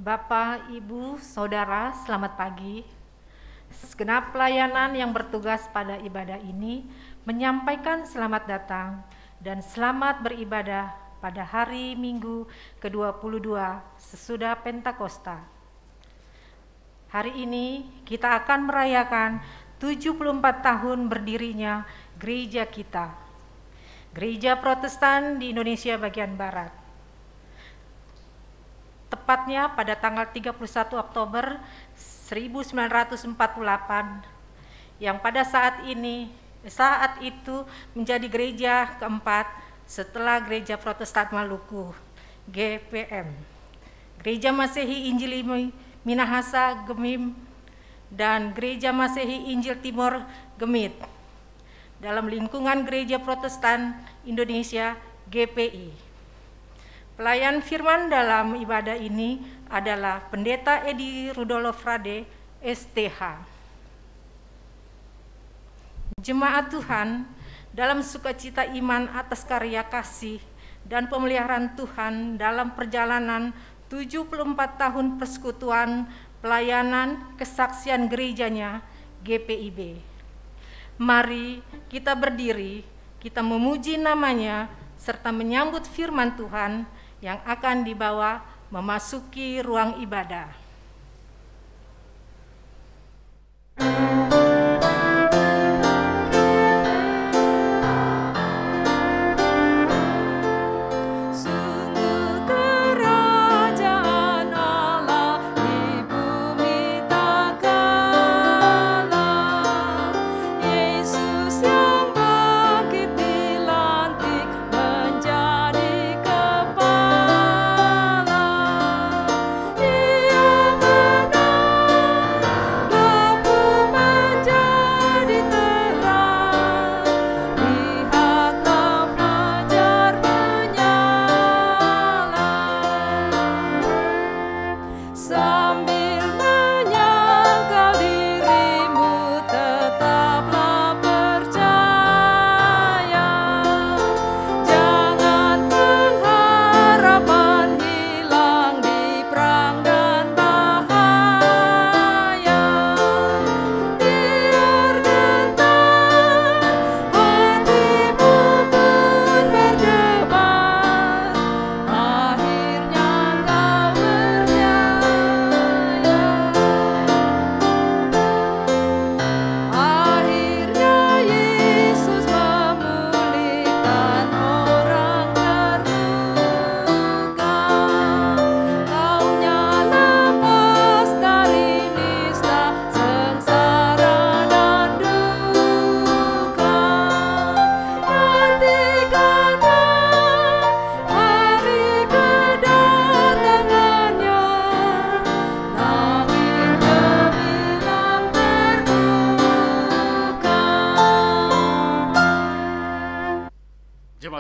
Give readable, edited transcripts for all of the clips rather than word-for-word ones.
Bapak, Ibu, Saudara, selamat pagi. Segenap pelayanan yang bertugas pada ibadah ini menyampaikan selamat datang dan selamat beribadah pada hari Minggu ke-22 sesudah Pentakosta. Hari ini kita akan merayakan 74 tahun berdirinya gereja kita, Gereja Protestan di Indonesia bagian Barat. Tepatnya pada tanggal 31 Oktober 1948 yang pada saat itu menjadi gereja keempat setelah Gereja Protestan Maluku GPM, Gereja Masehi Injil Minahasa Gemim, dan Gereja Masehi Injil Timor Gemit dalam lingkungan Gereja Protestan Indonesia GPI. Pelayan firman dalam ibadah ini adalah Pendeta Edi Rudolf Rade, STH. Jemaat Tuhan, dalam sukacita iman atas karya kasih dan pemeliharaan Tuhan dalam perjalanan 74 tahun persekutuan pelayanan kesaksian gerejanya GPIB. Mari kita berdiri, kita memuji namanya serta menyambut firman Tuhan yang akan dibawa memasuki ruang ibadah.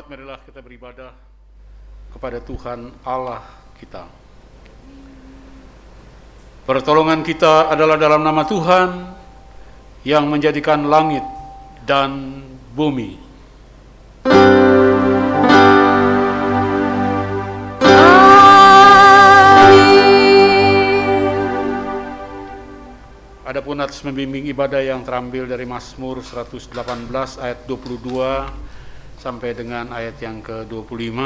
Marilah kita beribadah kepada Tuhan Allah kita. Pertolongan kita adalah dalam nama Tuhan yang menjadikan langit dan bumi. Adapun atas membimbing ibadah yang terambil dari Mazmur 118 ayat 22 sampai dengan ayat yang ke-25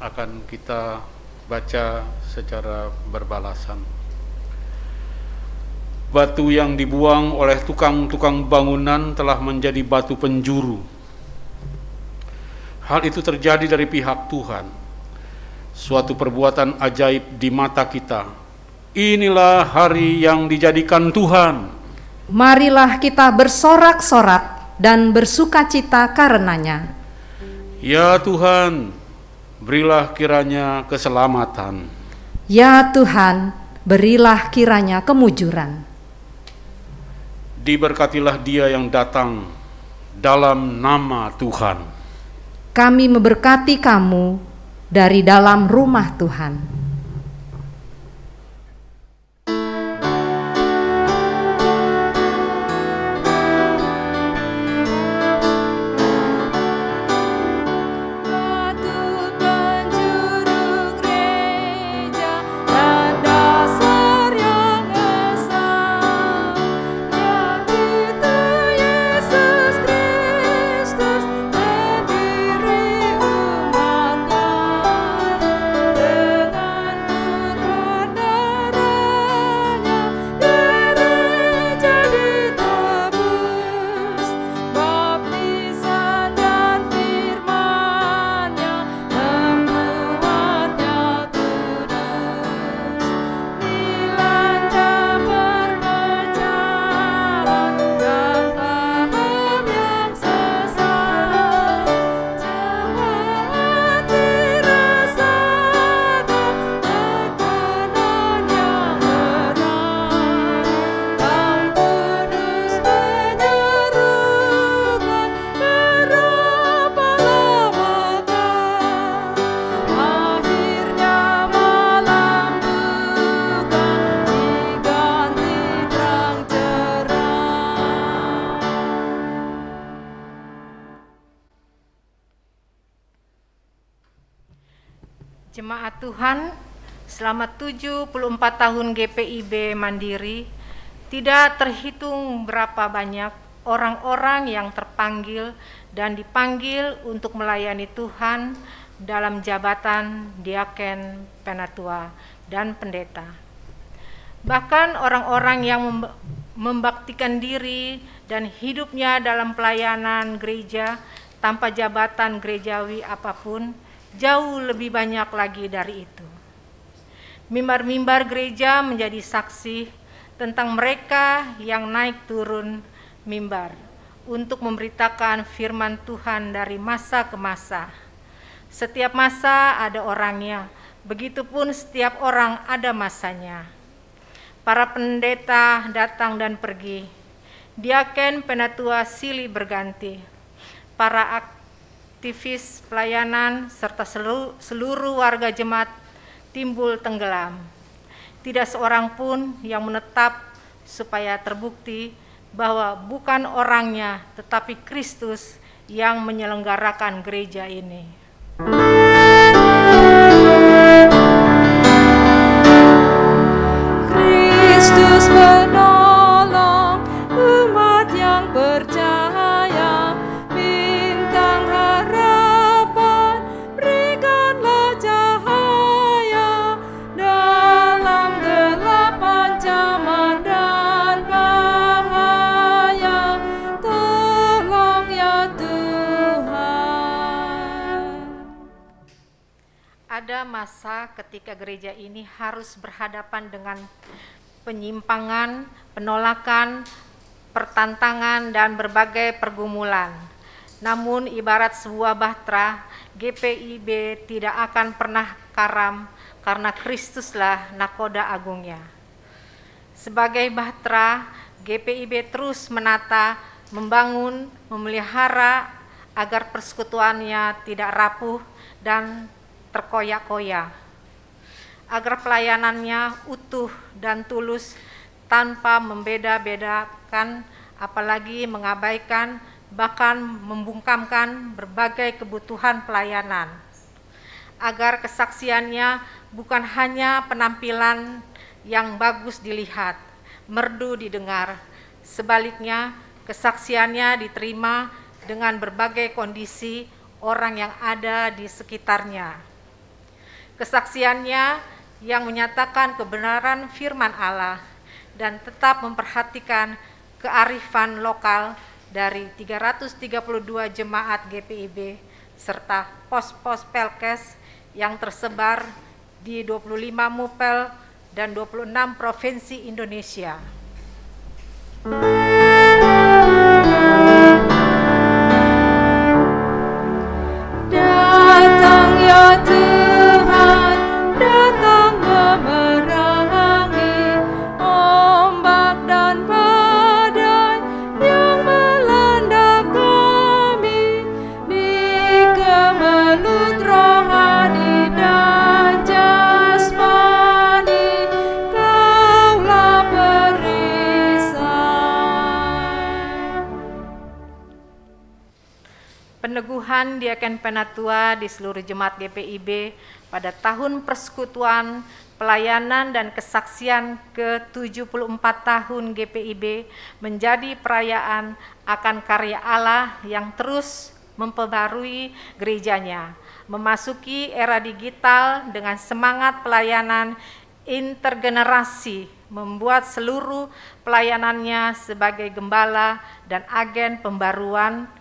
akan kita baca secara berbalasan. Batu yang dibuang oleh tukang-tukang bangunan telah menjadi batu penjuru. Hal itu terjadi dari pihak Tuhan. Suatu perbuatan ajaib di mata kita. Inilah hari yang dijadikan Tuhan. Marilah kita bersorak-sorak dan bersukacita karenanya. Ya Tuhan, berilah kiranya keselamatan. Ya Tuhan, berilah kiranya kemujuran. Diberkatilah dia yang datang dalam nama Tuhan. Kami memberkati kamu dari dalam rumah Tuhan. Batu penjuru gereja dan dasar Jemaat Tuhan, selama 74 tahun GPIB Mandiri, tidak terhitung berapa banyak orang-orang yang terpanggil dan dipanggil untuk melayani Tuhan dalam jabatan diaken, penatua, dan pendeta. Bahkan orang-orang yang membaktikan diri dan hidupnya dalam pelayanan gereja tanpa jabatan gerejawi apapun, jauh lebih banyak lagi dari itu. Mimbar-mimbar gereja menjadi saksi tentang mereka yang naik turun mimbar untuk memberitakan firman Tuhan dari masa ke masa. Setiap masa ada orangnya, begitupun setiap orang ada masanya. Para pendeta datang dan pergi, diaken penatua silih berganti, para aktivis pelayanan serta seluruh warga jemaat timbul tenggelam. Tidak seorang pun yang menetap supaya terbukti bahwa bukan orangnya tetapi Kristus yang menyelenggarakan gereja ini. Kristus menolong umat yang percaya, bintang harapan berikanlah cahaya dalam gelap ancaman dan bahaya. Tolong ya Tuhan. Ada masa ketika gereja ini harus berhadapan dengan penyimpangan, penolakan, pertantangan, dan berbagai pergumulan. Namun ibarat sebuah bahtera, GPIB tidak akan pernah karam karena Kristuslah nakoda agungnya. Sebagai bahtera, GPIB terus menata, membangun, memelihara agar persekutuannya tidak rapuh dan terkoyak-koyak, agar pelayanannya utuh dan tulus tanpa membeda-bedakan, apalagi mengabaikan, bahkan membungkamkan berbagai kebutuhan pelayanan, agar kesaksiannya bukan hanya penampilan yang bagus dilihat, merdu didengar, sebaliknya kesaksiannya diterima dengan berbagai kondisi orang yang ada di sekitarnya. Kesaksiannya yang menyatakan kebenaran firman Allah dan tetap memperhatikan kearifan lokal dari 332 jemaat GPIB serta pos-pos Pelkes yang tersebar di 25 mupel dan 26 provinsi Indonesia. Datang ya Tuhan, datang memerangi ombak dan badai yang melanda kami di kemelut rohani dan jasmani. Kaulah perisai. Peneguhan diaken penatua di seluruh jemaat GPIB pada tahun persekutuan pelayanan dan kesaksian ke-74 tahun GPIB menjadi perayaan akan karya Allah yang terus memperbarui gerejanya, memasuki era digital dengan semangat pelayanan intergenerasi, membuat seluruh pelayanannya sebagai gembala dan agen pembaruan,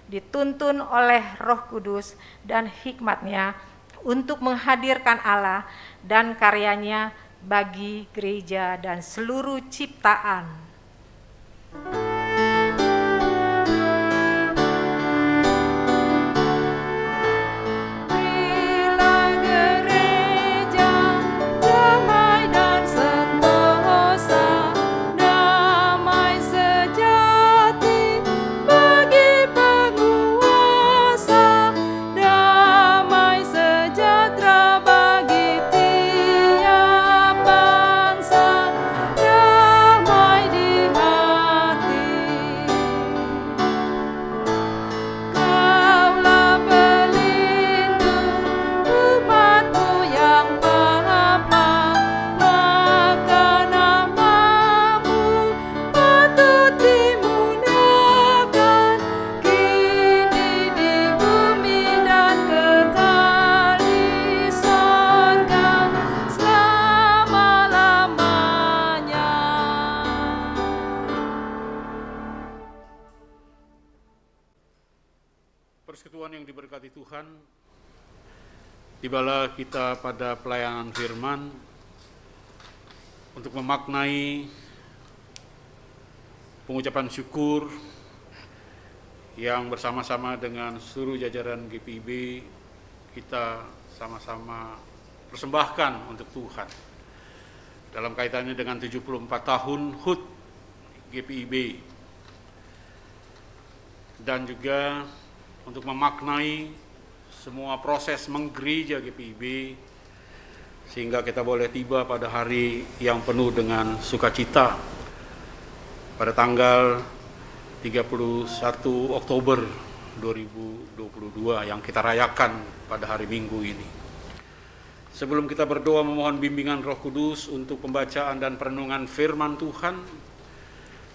dituntun oleh Roh Kudus dan hikmat-Nya untuk menghadirkan Allah dan karyanya bagi gereja dan seluruh ciptaan. Berilah gereja damai dan sentosa, damai sejati bagi penguasa, damai sejahtera bagi tiap bangsa, damai di hati. Persekutuan yang diberkati Tuhan, tibalah kita pada pelayanan firman untuk memaknai pengucapan syukur yang bersama-sama dengan seluruh jajaran GPIB kita sama-sama persembahkan untuk Tuhan dalam kaitannya dengan 74 tahun HUT GPIB, dan juga untuk memaknai semua proses menggereja GPIB sehingga kita boleh tiba pada hari yang penuh dengan sukacita pada tanggal 31 Oktober 2022 yang kita rayakan pada hari Minggu ini. Sebelum kita berdoa memohon bimbingan Roh Kudus untuk pembacaan dan perenungan firman Tuhan,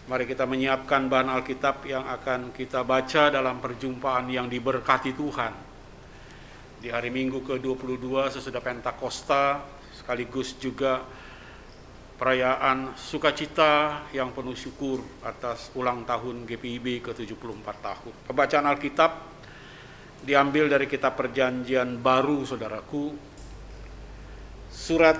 mari kita menyiapkan bahan Alkitab yang akan kita baca dalam perjumpaan yang diberkati Tuhan di hari Minggu ke-22 sesudah Pentakosta, sekaligus juga perayaan sukacita yang penuh syukur atas ulang tahun GPIB ke-74 tahun. Pembacaan Alkitab diambil dari kitab Perjanjian Baru, saudaraku. Surat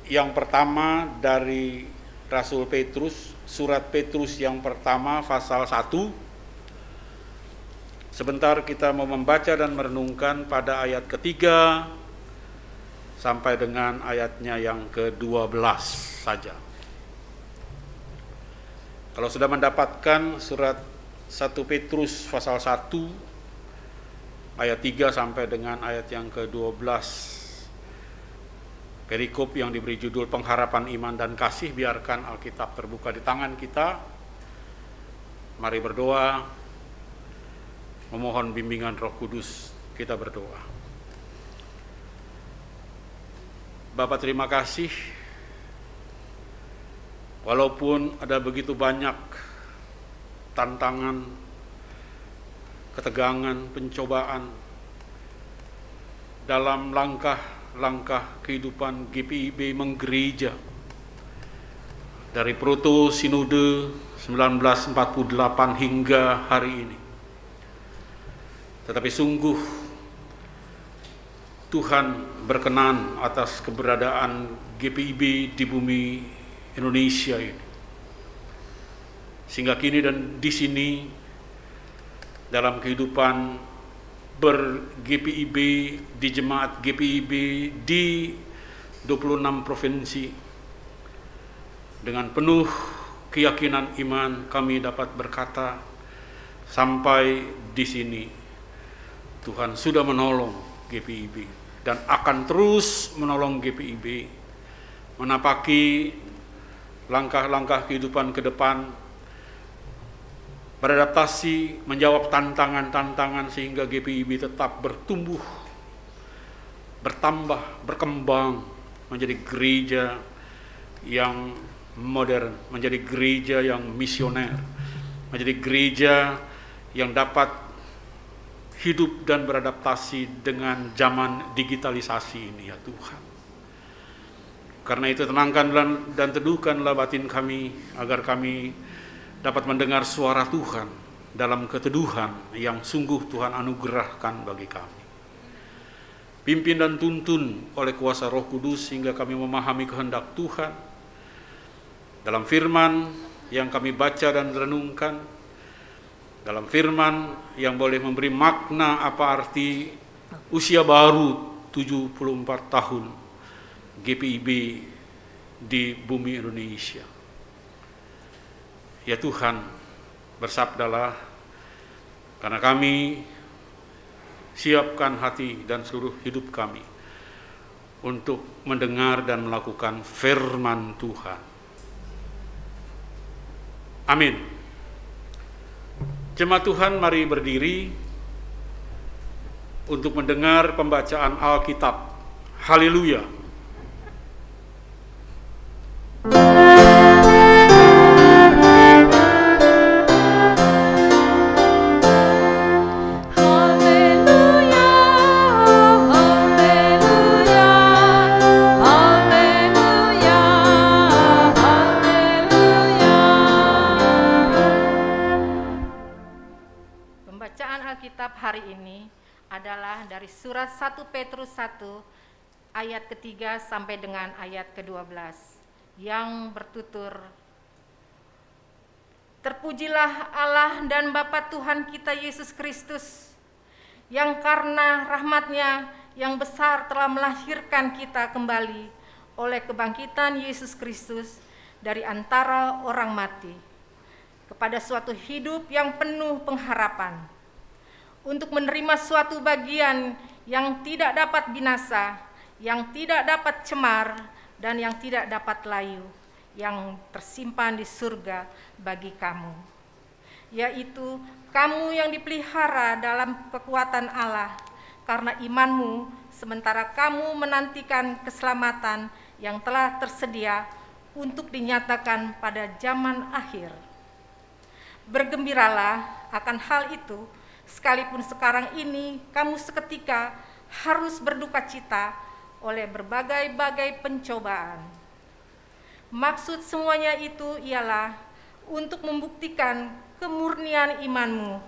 yang pertama dari Rasul Petrus, surat Petrus yang pertama pasal 1. Sebentar kita mau membaca dan merenungkan pada ayat ketiga sampai dengan ayatnya yang ke-12 saja. Kalau sudah mendapatkan surat 1 Petrus pasal 1 ayat 3 sampai dengan ayat yang ke-12, perikop yang diberi judul pengharapan iman dan kasih, biarkan Alkitab terbuka di tangan kita. Mari berdoa, memohon bimbingan Roh Kudus. Kita berdoa. Bapa, terima kasih. Walaupun ada begitu banyak tantangan, ketegangan, pencobaan dalam langkah kehidupan GPIB menggereja dari Proto Sinode 1948 hingga hari ini. Tetapi sungguh Tuhan berkenan atas keberadaan GPIB di bumi Indonesia ini. Sehingga kini dan di sini dalam kehidupan ber-GPIB, di jemaat GPIB di 26 provinsi, dengan penuh keyakinan iman kami dapat berkata, sampai di sini Tuhan sudah menolong GPIB dan akan terus menolong GPIB menapaki langkah-langkah kehidupan ke depan, beradaptasi, menjawab tantangan-tantangan sehingga GPIB tetap bertumbuh, bertambah, berkembang menjadi gereja yang modern, menjadi gereja yang misioner, menjadi gereja yang dapat hidup dan beradaptasi dengan zaman digitalisasi ini, ya Tuhan. Karena itu tenangkan dan teduhkanlah batin kami agar kami dapat mendengar suara Tuhan dalam keteduhan yang sungguh Tuhan anugerahkan bagi kami. Pimpin dan tuntun oleh kuasa Roh Kudus sehingga kami memahami kehendak Tuhan dalam firman yang kami baca dan renungkan, dalam firman yang boleh memberi makna apa arti usia baru 74 tahun GPIB di bumi Indonesia. Ya Tuhan, bersabdalah, karena kami siapkan hati dan seluruh hidup kami untuk mendengar dan melakukan firman Tuhan. Amin. Jemaat Tuhan, mari berdiri untuk mendengar pembacaan Alkitab. Haleluya. Bacaan Alkitab hari ini adalah dari surat 1 Petrus 1 ayat ketiga sampai dengan ayat ke-12 yang bertutur, Terpujilah Allah dan Bapa Tuhan kita Yesus Kristus, yang karena rahmat-Nya yang besar telah melahirkan kita kembali oleh kebangkitan Yesus Kristus dari antara orang mati, kepada suatu hidup yang penuh pengharapan, untuk menerima suatu bagian yang tidak dapat binasa, yang tidak dapat cemar, dan yang tidak dapat layu, yang tersimpan di surga bagi kamu, yaitu kamu yang dipelihara dalam kekuatan Allah karena imanmu, sementara kamu menantikan keselamatan yang telah tersedia untuk dinyatakan pada zaman akhir. Bergembiralah akan hal itu, sekalipun sekarang ini kamu seketika harus berduka cita oleh berbagai-bagai pencobaan. Maksud semuanya itu ialah untuk membuktikan kemurnian imanmu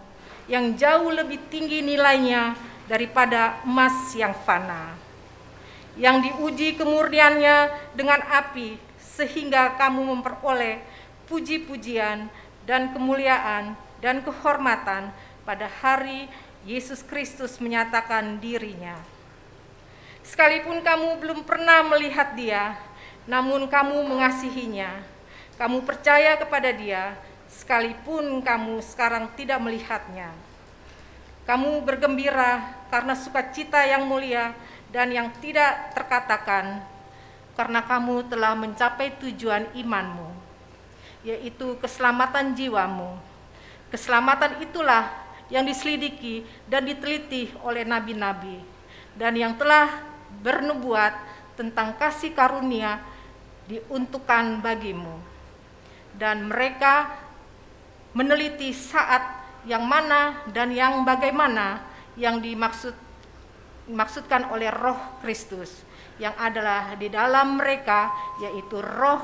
yang jauh lebih tinggi nilainya daripada emas yang fana, yang diuji kemurniannya dengan api sehingga kamu memperoleh puji-pujian dan kemuliaan dan kehormatan pada hari Yesus Kristus menyatakan dirinya. Sekalipun kamu belum pernah melihat Dia, namun kamu mengasihinya, kamu percaya kepada Dia, sekalipun kamu sekarang tidak melihatnya. Kamu bergembira karena sukacita yang mulia dan yang tidak terkatakan, karena kamu telah mencapai tujuan imanmu, yaitu keselamatan jiwamu. Keselamatan itulah yang diselidiki dan diteliti oleh nabi-nabi, dan yang telah bernubuat tentang kasih karunia diuntukkan bagimu. Dan mereka meneliti saat yang mana dan yang bagaimana yang dimaksudkan oleh Roh Kristus yang adalah di dalam mereka, yaitu Roh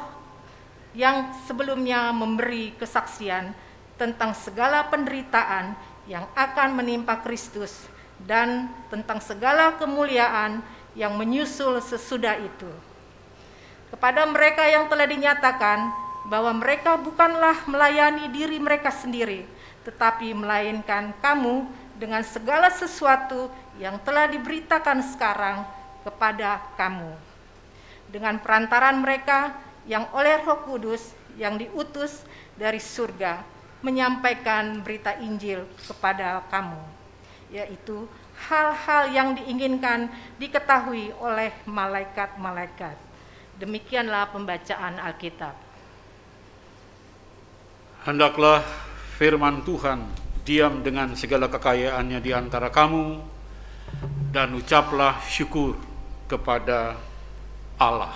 yang sebelumnya memberi kesaksian tentang segala penderitaan yang akan menimpa Kristus dan tentang segala kemuliaan yang menyusul sesudah itu. Kepada mereka yang telah dinyatakan bahwa mereka bukanlah melayani diri mereka sendiri, tetapi melainkan kamu dengan segala sesuatu yang telah diberitakan sekarang kepada kamu, dengan perantaran mereka yang oleh Roh Kudus yang diutus dari surga menyampaikan berita Injil kepada kamu, yaitu hal-hal yang diinginkan diketahui oleh malaikat-malaikat. Demikianlah pembacaan Alkitab. Hendaklah firman Tuhan diam dengan segala kekayaannya di antara kamu, dan ucaplah syukur kepada Allah.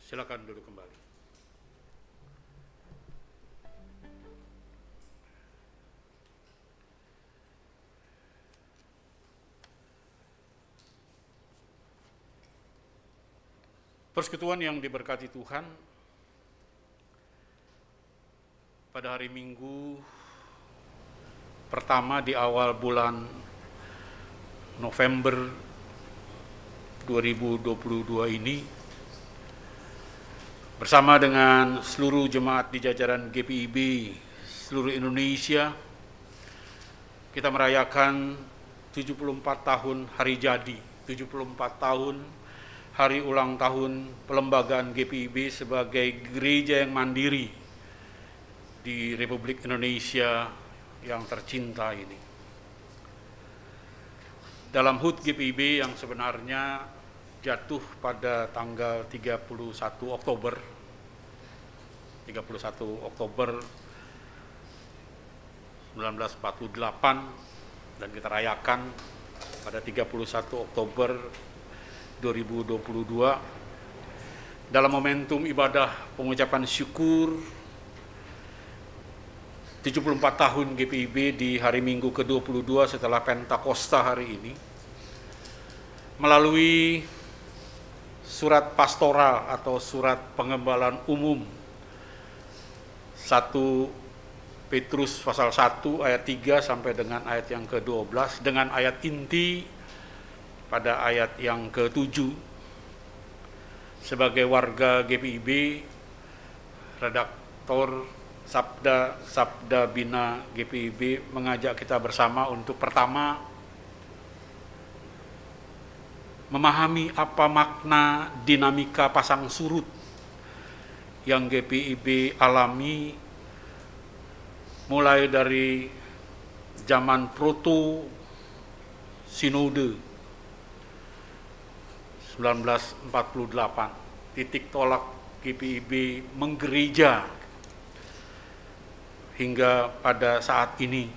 Silakan duduk kembali. Persekutuan yang diberkati Tuhan, pada hari Minggu pertama di awal bulan November 2022 ini, bersama dengan seluruh jemaat di jajaran GPIB seluruh Indonesia, kita merayakan 74 tahun hari jadi, 74 tahun hari ulang tahun pelembagaan GPIB sebagai gereja yang mandiri di Republik Indonesia yang tercinta ini. Dalam HUT GPIB yang sebenarnya jatuh pada tanggal 31 Oktober 1948 dan kita rayakan pada 31 Oktober 2022 dalam momentum ibadah pengucapan syukur 74 tahun GPIB di hari Minggu ke-22 setelah Pentakosta hari ini, melalui surat pastoral atau surat pengembalaan umum 1 Petrus pasal 1 ayat 3 sampai dengan ayat yang ke-12 dengan ayat inti pada ayat yang ke-7. Sebagai warga GPIB, redaktor Sabda Bina GPIB mengajak kita bersama untuk pertama memahami apa makna dinamika pasang surut yang GPIB alami mulai dari zaman proto sinode 1948, titik tolak GPIB menggereja hingga pada saat ini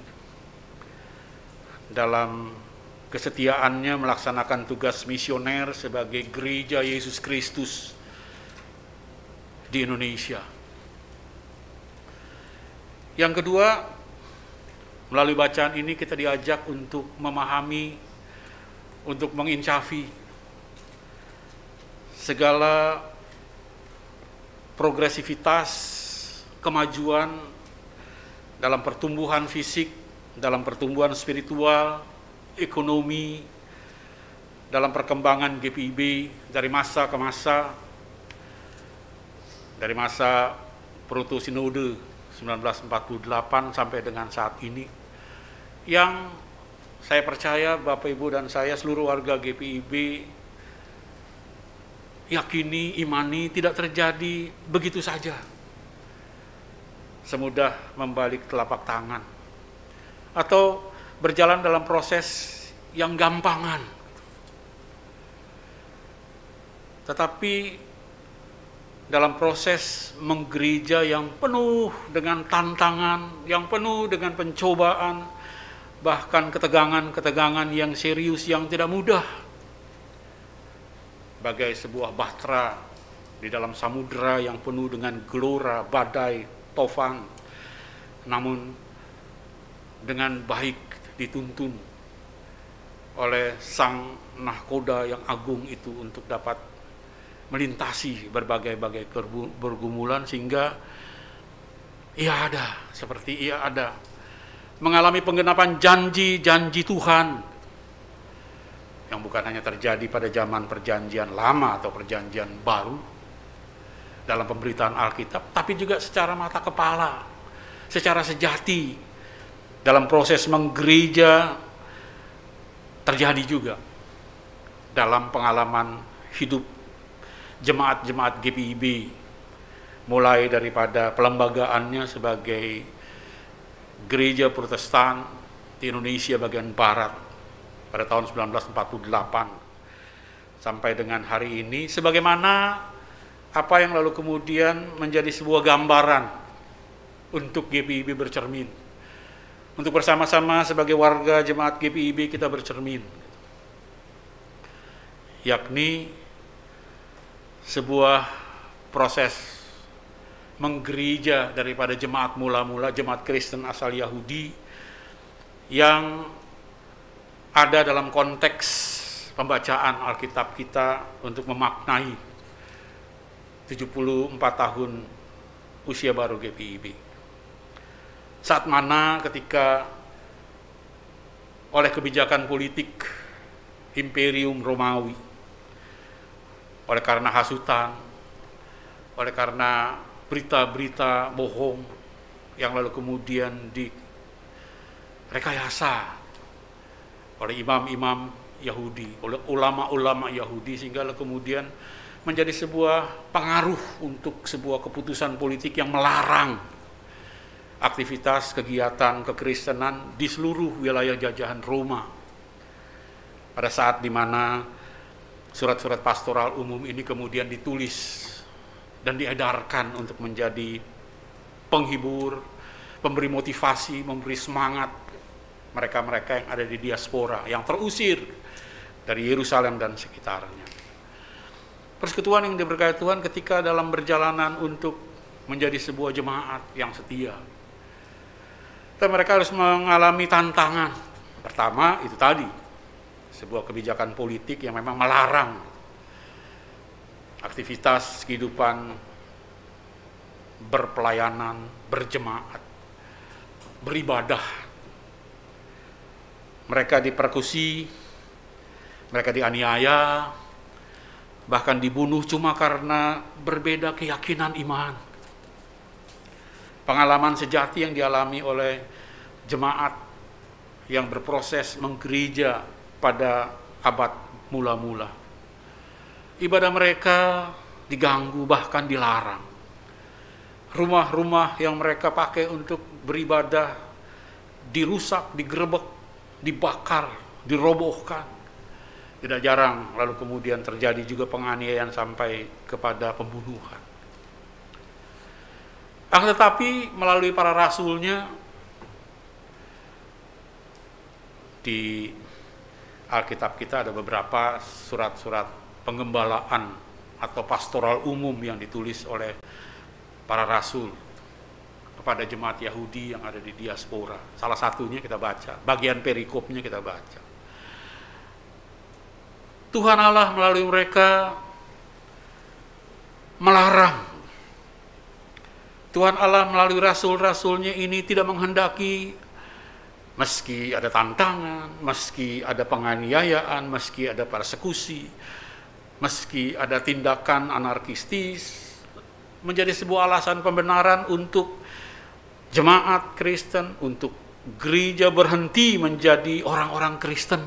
dalam kesetiaannya melaksanakan tugas misioner sebagai Gereja Yesus Kristus di Indonesia. Yang kedua, melalui bacaan ini kita diajak untuk memahami, untuk menginsafi segala progresivitas kemajuan dalam pertumbuhan fisik, dalam pertumbuhan spiritual, ekonomi, dalam perkembangan GPIB dari masa ke masa, dari masa proto sinode 1948 sampai dengan saat ini, yang saya percaya Bapak Ibu dan saya seluruh warga GPIB yakini, imani tidak terjadi begitu saja, semudah membalik telapak tangan, atau berjalan dalam proses yang gampangan. Tetapi dalam proses menggereja yang penuh dengan tantangan, yang penuh dengan pencobaan, bahkan ketegangan-ketegangan yang serius, yang tidak mudah, bagai sebuah bahtera di dalam samudera yang penuh dengan gelora, badai, tofan, namun dengan baik dituntun oleh sang nahkoda yang agung itu untuk dapat melintasi berbagai-bagai pergumulan sehingga ia ada, seperti ia ada mengalami penggenapan janji-janji Tuhan yang bukan hanya terjadi pada zaman perjanjian lama atau perjanjian baru dalam pemberitaan Alkitab, tapi juga secara mata kepala, secara sejati dalam proses menggereja terjadi juga dalam pengalaman hidup jemaat-jemaat GPIB, mulai daripada pelembagaannya sebagai gereja Protestan di Indonesia bagian Barat pada tahun 1948 sampai dengan hari ini, sebagaimana apa yang lalu kemudian menjadi sebuah gambaran untuk GPIB bercermin, untuk bersama-sama sebagai warga jemaat GPIB kita bercermin, yakni sebuah proses menggereja daripada jemaat mula-mula, jemaat Kristen asal Yahudi yang ada dalam konteks pembacaan Alkitab kita untuk memaknai 74 tahun usia baru GPIB. Saat mana ketika oleh kebijakan politik Imperium Romawi, oleh karena hasutan, oleh karena berita-berita bohong yang lalu kemudian direkayasa oleh imam-imam Yahudi, oleh ulama-ulama Yahudi, sehingga lalu kemudian menjadi sebuah pengaruh untuk sebuah keputusan politik yang melarang aktivitas kegiatan kekristenan di seluruh wilayah jajahan Roma. Pada saat di mana surat-surat pastoral umum ini kemudian ditulis dan diedarkan untuk menjadi penghibur, memberi motivasi, memberi semangat mereka-mereka yang ada di diaspora, yang terusir dari Yerusalem dan sekitarnya. Persekutuan yang diberkati Tuhan ketika dalam perjalanan untuk menjadi sebuah jemaat yang setia. Dan mereka harus mengalami tantangan. Pertama itu tadi, sebuah kebijakan politik yang memang melarang aktivitas kehidupan berpelayanan, berjemaat, beribadah. Mereka dipersekusi, mereka dianiaya, bahkan dibunuh cuma karena berbeda keyakinan iman. Pengalaman sejati yang dialami oleh jemaat yang berproses menggereja pada abad mula-mula. Ibadah mereka diganggu, bahkan dilarang. Rumah-rumah yang mereka pakai untuk beribadah dirusak, digerebek, dibakar, dirobohkan. Tidak jarang lalu kemudian terjadi juga penganiayaan sampai kepada pembunuhan. Akan tetapi melalui para rasulnya di Alkitab kita ada beberapa surat-surat penggembalaan atau pastoral umum yang ditulis oleh para rasul kepada jemaat Yahudi yang ada di diaspora. Salah satunya kita baca, bagian perikopnya kita baca. Tuhan Allah melalui mereka melarang. Tuhan Allah melalui rasul-rasulnya ini tidak menghendaki, meski ada tantangan, meski ada penganiayaan, meski ada persekusi, meski ada tindakan anarkistis, menjadi sebuah alasan pembenaran untuk jemaat Kristen, untuk gereja berhenti menjadi orang-orang Kristen,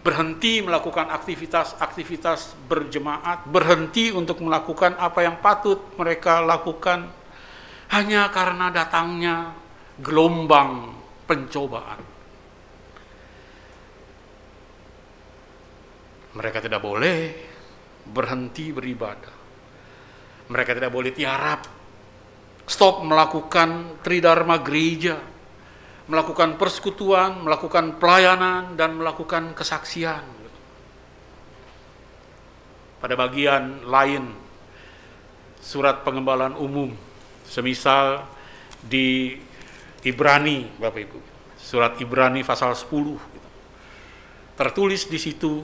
berhenti melakukan aktivitas-aktivitas berjemaat, berhenti untuk melakukan apa yang patut mereka lakukan hanya karena datangnya gelombang pencobaan. Mereka tidak boleh berhenti beribadah. Mereka tidak boleh tiarap, stop melakukan tridharma gereja, melakukan persekutuan, melakukan pelayanan, dan melakukan kesaksian. Pada bagian lain, surat penggembalaan umum, semisal di Ibrani, Bapak Ibu, surat Ibrani pasal 10, tertulis di situ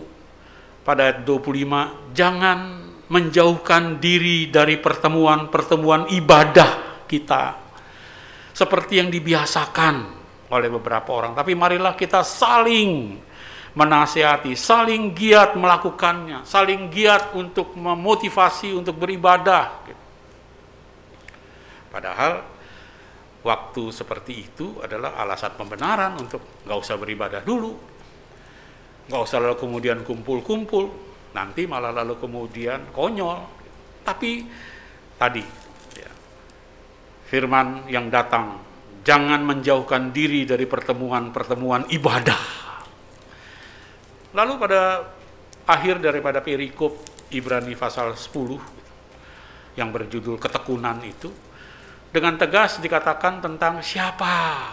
pada ayat 25, jangan menjauhkan diri dari pertemuan-pertemuan ibadah kita, seperti yang dibiasakan oleh beberapa orang, tapi marilah kita saling menasihati, saling giat melakukannya, saling giat untuk memotivasi untuk beribadah. Padahal waktu seperti itu adalah alasan pembenaran untuk nggak usah beribadah dulu, nggak usah lalu kemudian kumpul-kumpul, nanti malah lalu kemudian konyol. Tapi tadi ya, firman yang datang, jangan menjauhkan diri dari pertemuan-pertemuan ibadah. Lalu pada akhir daripada perikop Ibrani pasal 10 yang berjudul ketekunan itu, dengan tegas dikatakan tentang siapa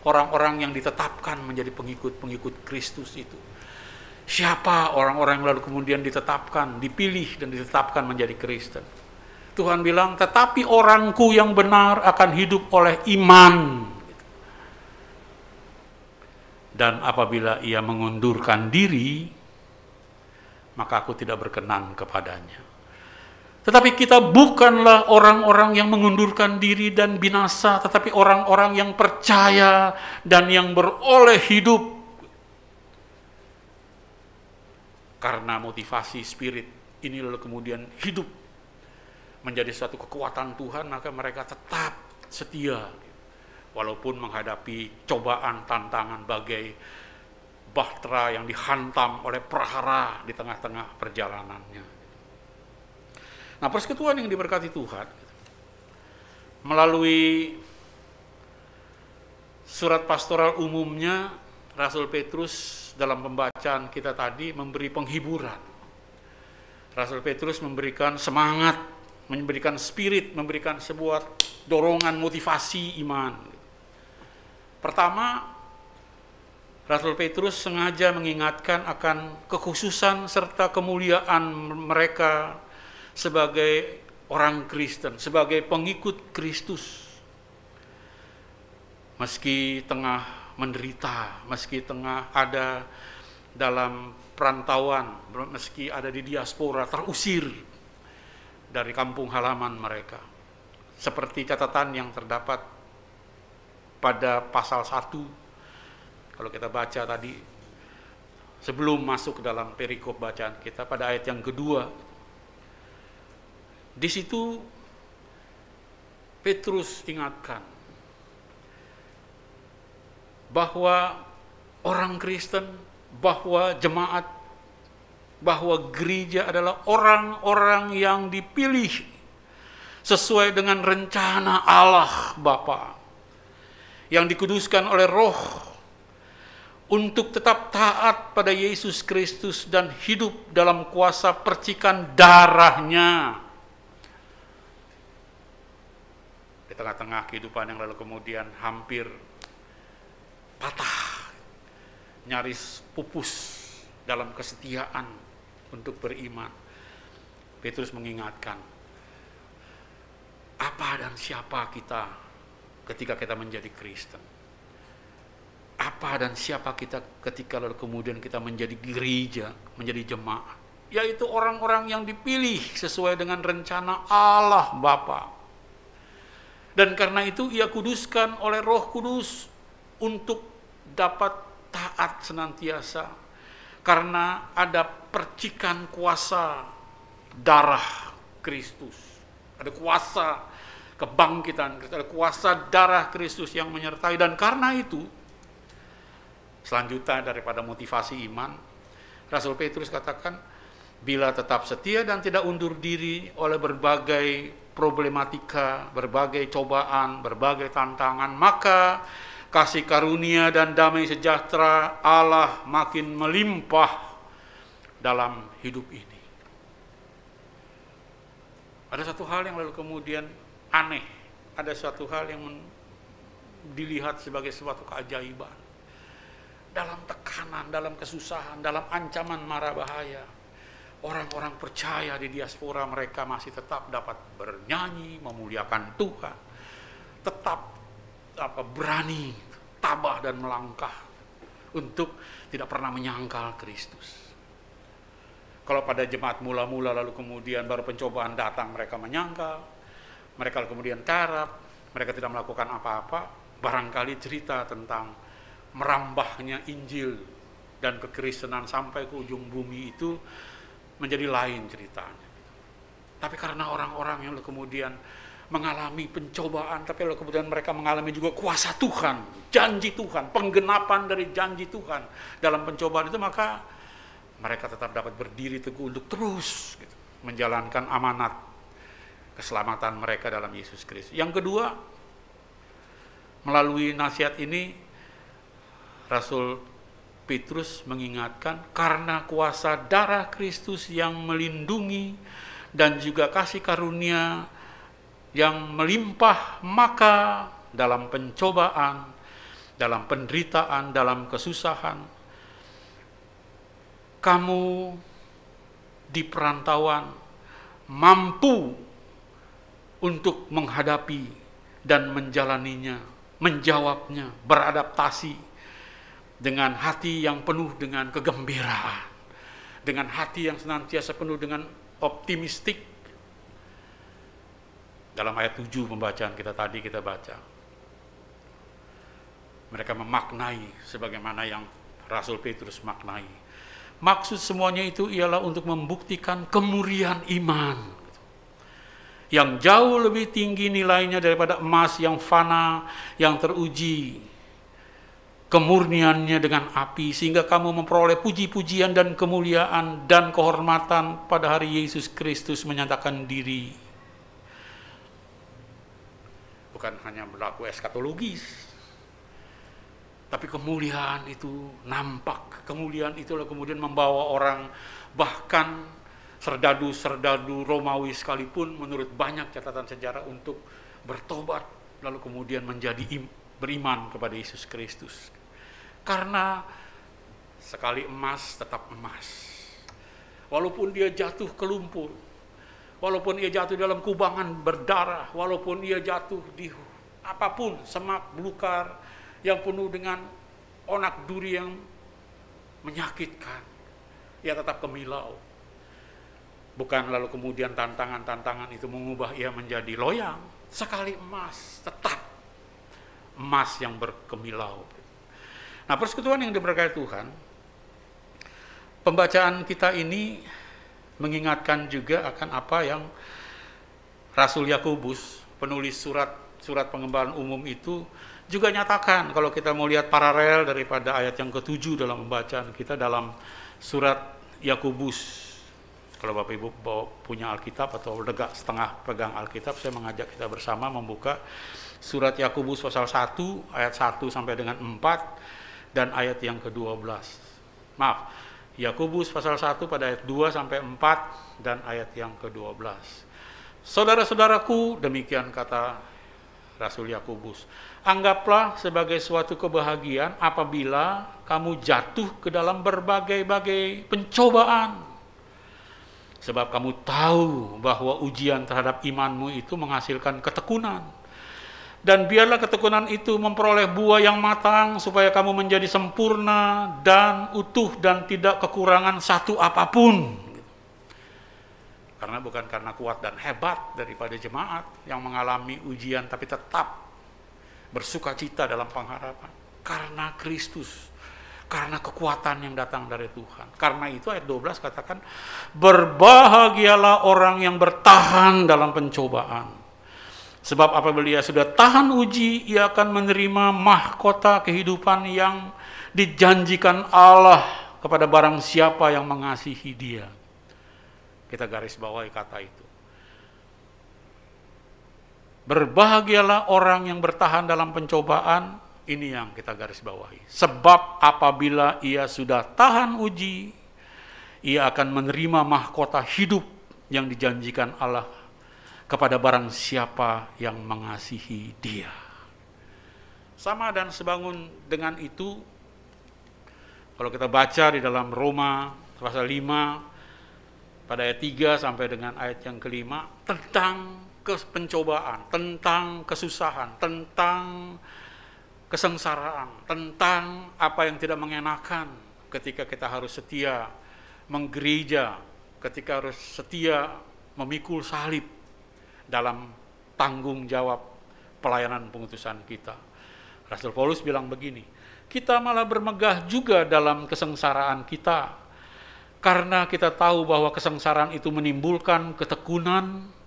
orang-orang yang ditetapkan menjadi pengikut-pengikut Kristus itu. Siapa orang-orang yang lalu kemudian ditetapkan, dipilih dan ditetapkan menjadi Kristen. Tuhan bilang, tetapi orangku yang benar akan hidup oleh iman. Dan apabila ia mengundurkan diri, maka aku tidak berkenan kepadanya. Tetapi kita bukanlah orang-orang yang mengundurkan diri dan binasa, tetapi orang-orang yang percaya dan yang beroleh hidup. Karena motivasi spirit ini lalu kemudian hidup menjadi suatu kekuatan Tuhan, maka mereka tetap setia walaupun menghadapi cobaan, tantangan bagai bahtera yang dihantam oleh prahara di tengah-tengah perjalanannya. Nah, persekutuan yang diberkati Tuhan melalui surat pastoral umumnya, Rasul Petrus dalam pembacaan kita tadi memberi penghiburan. Rasul Petrus memberikan semangat memberikan spirit, memberikan sebuah dorongan motivasi iman. Pertama, Rasul Petrus sengaja mengingatkan akan kekhususan serta kemuliaan mereka sebagai orang Kristen, sebagai pengikut Kristus. Meski tengah menderita, meski tengah ada dalam perantauan, meski ada di diaspora, terusir dari kampung halaman mereka. Seperti catatan yang terdapat pada pasal 1, kalau kita baca tadi, sebelum masuk ke dalam perikop bacaan kita, pada ayat yang kedua, di situ Petrus ingatkan bahwa orang Kristen, bahwa jemaat, bahwa gereja adalah orang-orang yang dipilih sesuai dengan rencana Allah Bapa, yang dikuduskan oleh Roh untuk tetap taat pada Yesus Kristus dan hidup dalam kuasa percikan darahnya. Di tengah-tengah kehidupan yang lalu kemudian hampir patah, nyaris pupus dalam kesetiaan untuk beriman, Petrus mengingatkan apa dan siapa kita ketika kita menjadi Kristen. Apa dan siapa kita ketika lalu kemudian kita menjadi gereja, menjadi jemaat, yaitu orang-orang yang dipilih sesuai dengan rencana Allah Bapa. Dan karena itu ia kuduskan oleh Roh Kudus untuk dapat taat senantiasa, karena ada percikan kuasa darah Kristus, ada kuasa kebangkitan, ada kuasa darah Kristus yang menyertai. Dan karena itu, selanjutnya daripada motivasi iman, Rasul Petrus katakan, bila tetap setia dan tidak undur diri oleh berbagai problematika, berbagai cobaan, berbagai tantangan, maka kasih karunia dan damai sejahtera Allah makin melimpah dalam hidup ini. Ada satu hal yang lalu kemudian aneh, ada satu hal yang dilihat sebagai suatu keajaiban. Dalam tekanan, dalam kesusahan, dalam ancaman mara bahaya, orang-orang percaya di diaspora mereka masih tetap dapat bernyanyi, memuliakan Tuhan, tetap berani, tabah dan melangkah untuk tidak pernah menyangkal Kristus. Kalau pada jemaat mula-mula lalu kemudian baru pencobaan datang, mereka menyangkal, mereka kemudian karat, mereka tidak melakukan apa-apa, barangkali cerita tentang merambahnya Injil dan kekristenan sampai ke ujung bumi itu menjadi lain ceritanya. Tapi karena orang-orang yang kemudian mengalami pencobaan, tapi lalu kemudian mereka mengalami juga kuasa Tuhan, janji Tuhan, penggenapan dari janji Tuhan dalam pencobaan itu, maka mereka tetap dapat berdiri teguh untuk terus menjalankan amanat keselamatan mereka dalam Yesus Kristus. Yang kedua, melalui nasihat ini Rasul Petrus mengingatkan, karena kuasa darah Kristus yang melindungi dan juga kasih karunia yang melimpah, maka dalam pencobaan, dalam penderitaan, dalam kesusahan, kamu di perantauan mampu untuk menghadapi dan menjalaninya, menjawabnya, beradaptasi dengan hati yang penuh dengan kegembiraan, dengan hati yang senantiasa penuh dengan optimistik. Dalam ayat 7 pembacaan kita tadi kita baca, mereka memaknai sebagaimana yang Rasul Petrus maknai. Maksud semuanya itu ialah untuk membuktikan kemurnian iman yang jauh lebih tinggi nilainya daripada emas yang fana, yang teruji kemurniannya dengan api, sehingga kamu memperoleh puji-pujian dan kemuliaan dan kehormatan pada hari Yesus Kristus menyatakan diri. Bukan hanya berlaku eskatologis, tapi kemuliaan itu nampak. Kemuliaan itulah kemudian membawa orang bahkan serdadu-serdadu Romawi sekalipun menurut banyak catatan sejarah untuk bertobat lalu kemudian menjadi beriman kepada Yesus Kristus. Karena sekali emas tetap emas. Walaupun dia jatuh ke lumpur, walaupun ia jatuh dalam kubangan berdarah, walaupun ia jatuh di apapun, semak belukar yang penuh dengan onak duri yang menyakitkan, ia tetap kemilau. Bukan lalu kemudian tantangan-tantangan itu mengubah ia menjadi loyang. Sekali emas, tetap emas yang berkemilau. Nah, persekutuan yang diberkati Tuhan, pembacaan kita ini mengingatkan juga akan apa yang Rasul Yakobus, penulis surat pengembalaan umum itu juga nyatakan. Kalau kita mau lihat paralel daripada ayat yang ke-7 dalam pembacaan kita dalam surat Yakobus. Kalau Bapak Ibu punya Alkitab atau lega setengah pegang Alkitab, saya mengajak kita bersama membuka surat Yakobus pasal 1 ayat 1 sampai dengan 4 dan ayat yang ke-12. Maaf, Yakobus pasal 1 pada ayat 2 sampai 4 dan ayat yang ke-12. Saudara-saudaraku, demikian kata Rasul Yakobus, anggaplah sebagai suatu kebahagiaan apabila kamu jatuh ke dalam berbagai-bagai pencobaan. Sebab kamu tahu bahwa ujian terhadap imanmu itu menghasilkan ketekunan. Dan biarlah ketekunan itu memperoleh buah yang matang supaya kamu menjadi sempurna dan utuh dan tidak kekurangan satu apapun. Karena bukan karena kuat dan hebat daripada jemaat yang mengalami ujian, tapi tetap bersukacita dalam pengharapan. Karena Kristus, karena kekuatan yang datang dari Tuhan. Karena itu ayat 12 katakan, berbahagialah orang yang bertahan dalam pencobaan. Sebab apabila ia sudah tahan uji, ia akan menerima mahkota kehidupan yang dijanjikan Allah kepada barang siapa yang mengasihi dia. Kita garis bawahi kata itu. Berbahagialah orang yang bertahan dalam pencobaan. Ini yang kita garis bawahi. Sebab apabila ia sudah tahan uji, ia akan menerima mahkota hidup yang dijanjikan Allah kepada barang siapa yang mengasihi dia. Sama dan sebangun dengan itu, kalau kita baca di dalam Roma pasal 5, pada ayat 3 sampai dengan ayat yang kelima, tentang pencobaan, tentang kesusahan, tentang kesengsaraan, tentang apa yang tidak mengenakan ketika kita harus setia menggereja, ketika harus setia memikul salib dalam tanggung jawab pelayanan pengutusan kita. Rasul Paulus bilang begini, kita malah bermegah juga dalam kesengsaraan kita, karena kita tahu bahwa kesengsaraan itu menimbulkan ketekunan,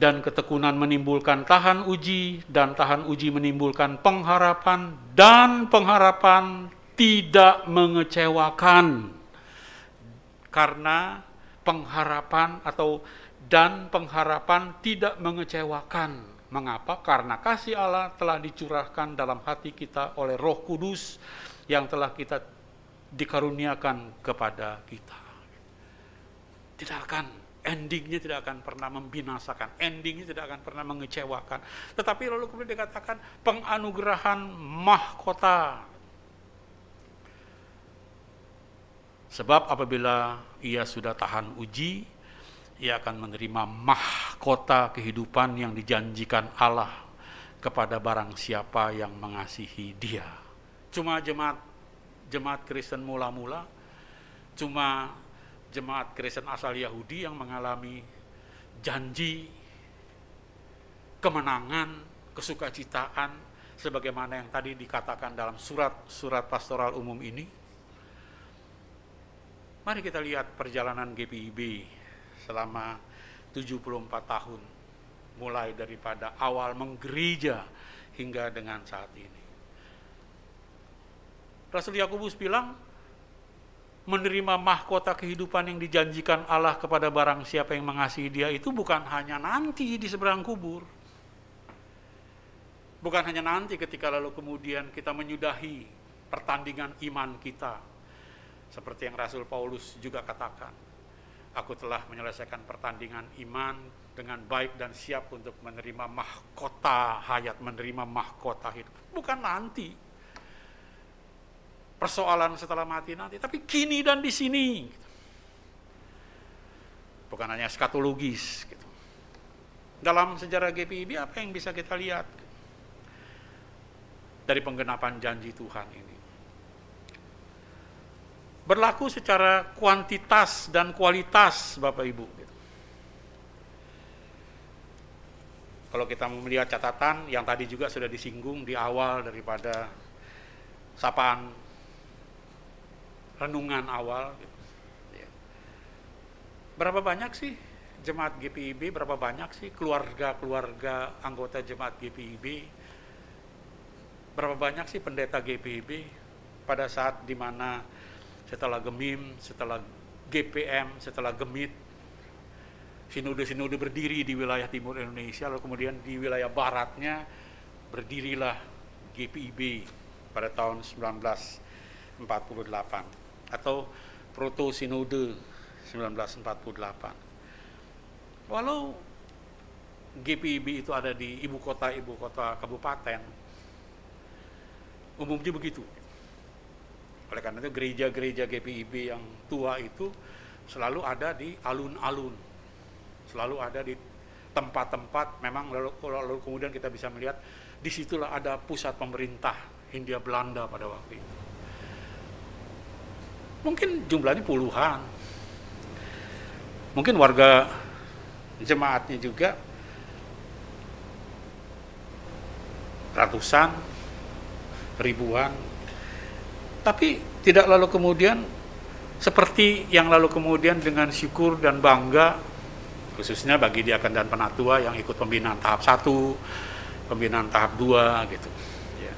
dan ketekunan menimbulkan tahan uji, dan tahan uji menimbulkan pengharapan, dan pengharapan tidak mengecewakan. Karena pengharapan pengharapan tidak mengecewakan. Mengapa? Karena kasih Allah telah dicurahkan dalam hati kita oleh Roh Kudus yang telah kita dikaruniakan kepada kita. Endingnya tidak akan pernah membinasakan, endingnya tidak akan pernah mengecewakan. Tetapi lalu kemudian dikatakan penganugerahan mahkota. Sebab apabila ia sudah tahan uji, ia akan menerima mahkota kehidupan yang dijanjikan Allah kepada barang siapa yang mengasihi dia. Cuma jemaat Kristen mula-mula, cuma jemaat Kristen asal Yahudi yang mengalami janji, kemenangan, kesukacitaan, sebagaimana yang tadi dikatakan dalam surat pastoral umum ini. Mari kita lihat perjalanan GPIB selama 74 tahun, mulai daripada awal menggereja hingga dengan saat ini. Rasul Yakobus bilang, menerima mahkota kehidupan yang dijanjikan Allah kepada barang siapa yang mengasihi dia itu bukan hanya nanti di seberang kubur. Bukan hanya nanti ketika lalu kemudian kita menyudahi pertandingan iman kita. Seperti yang Rasul Paulus juga katakan. Aku telah menyelesaikan pertandingan iman dengan baik dan siap untuk menerima mahkota hayat, menerima mahkota hidup. Bukan nanti, persoalan setelah mati nanti, tapi kini dan di sini. Bukan hanya eskatologis. Gitu. Dalam sejarah GPIB apa yang bisa kita lihat dari penggenapan janji Tuhan ini? Berlaku secara kuantitas dan kualitas, Bapak Ibu. Kalau kita melihat catatan yang tadi juga sudah disinggung di awal daripada sapaan renungan awal. Berapa banyak sih jemaat GPIB, berapa banyak sih keluarga-keluarga anggota jemaat GPIB, berapa banyak sih pendeta GPIB pada saat dimana setelah Gemim, setelah GPM, setelah Gemit, sinode-sinode berdiri di wilayah timur Indonesia, lalu kemudian di wilayah baratnya berdirilah GPIB pada tahun 1948 atau proto-sinode 1948. Walau GPIB itu ada di ibu kota kabupaten, umumnya begitu. Oleh karena itu gereja-gereja GPIB yang tua itu selalu ada di alun-alun, selalu ada di tempat-tempat memang lalu kemudian kita bisa melihat disitulah ada pusat pemerintah Hindia Belanda pada waktu itu. Mungkin jumlahnya puluhan, mungkin warga jemaatnya juga ratusan, ribuan. Tapi tidak lalu kemudian seperti yang lalu kemudian dengan syukur dan bangga, khususnya bagi diaken dan penatua yang ikut pembinaan tahap 1, pembinaan tahap 2 gitu. Ya.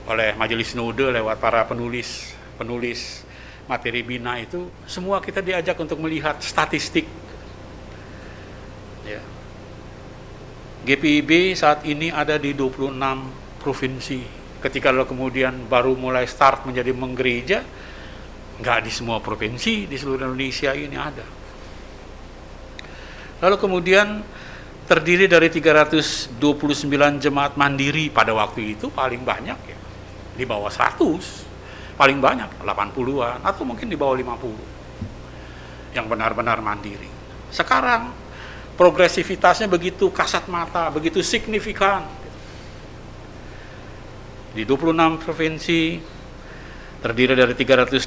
Oleh majelis sinode lewat para penulis materi bina itu, semua kita diajak untuk melihat statistik. Ya. GPIB saat ini ada di 26 provinsi. Ketika lalu kemudian baru mulai start menjadi menggereja, nggak di semua provinsi di seluruh Indonesia ini ada. Lalu kemudian terdiri dari 329 jemaat mandiri pada waktu itu, paling banyak ya, di bawah 100, paling banyak 80-an atau mungkin di bawah 50 yang benar-benar mandiri. Sekarang progresivitasnya begitu kasat mata, begitu signifikan. Di 26 provinsi, terdiri dari 329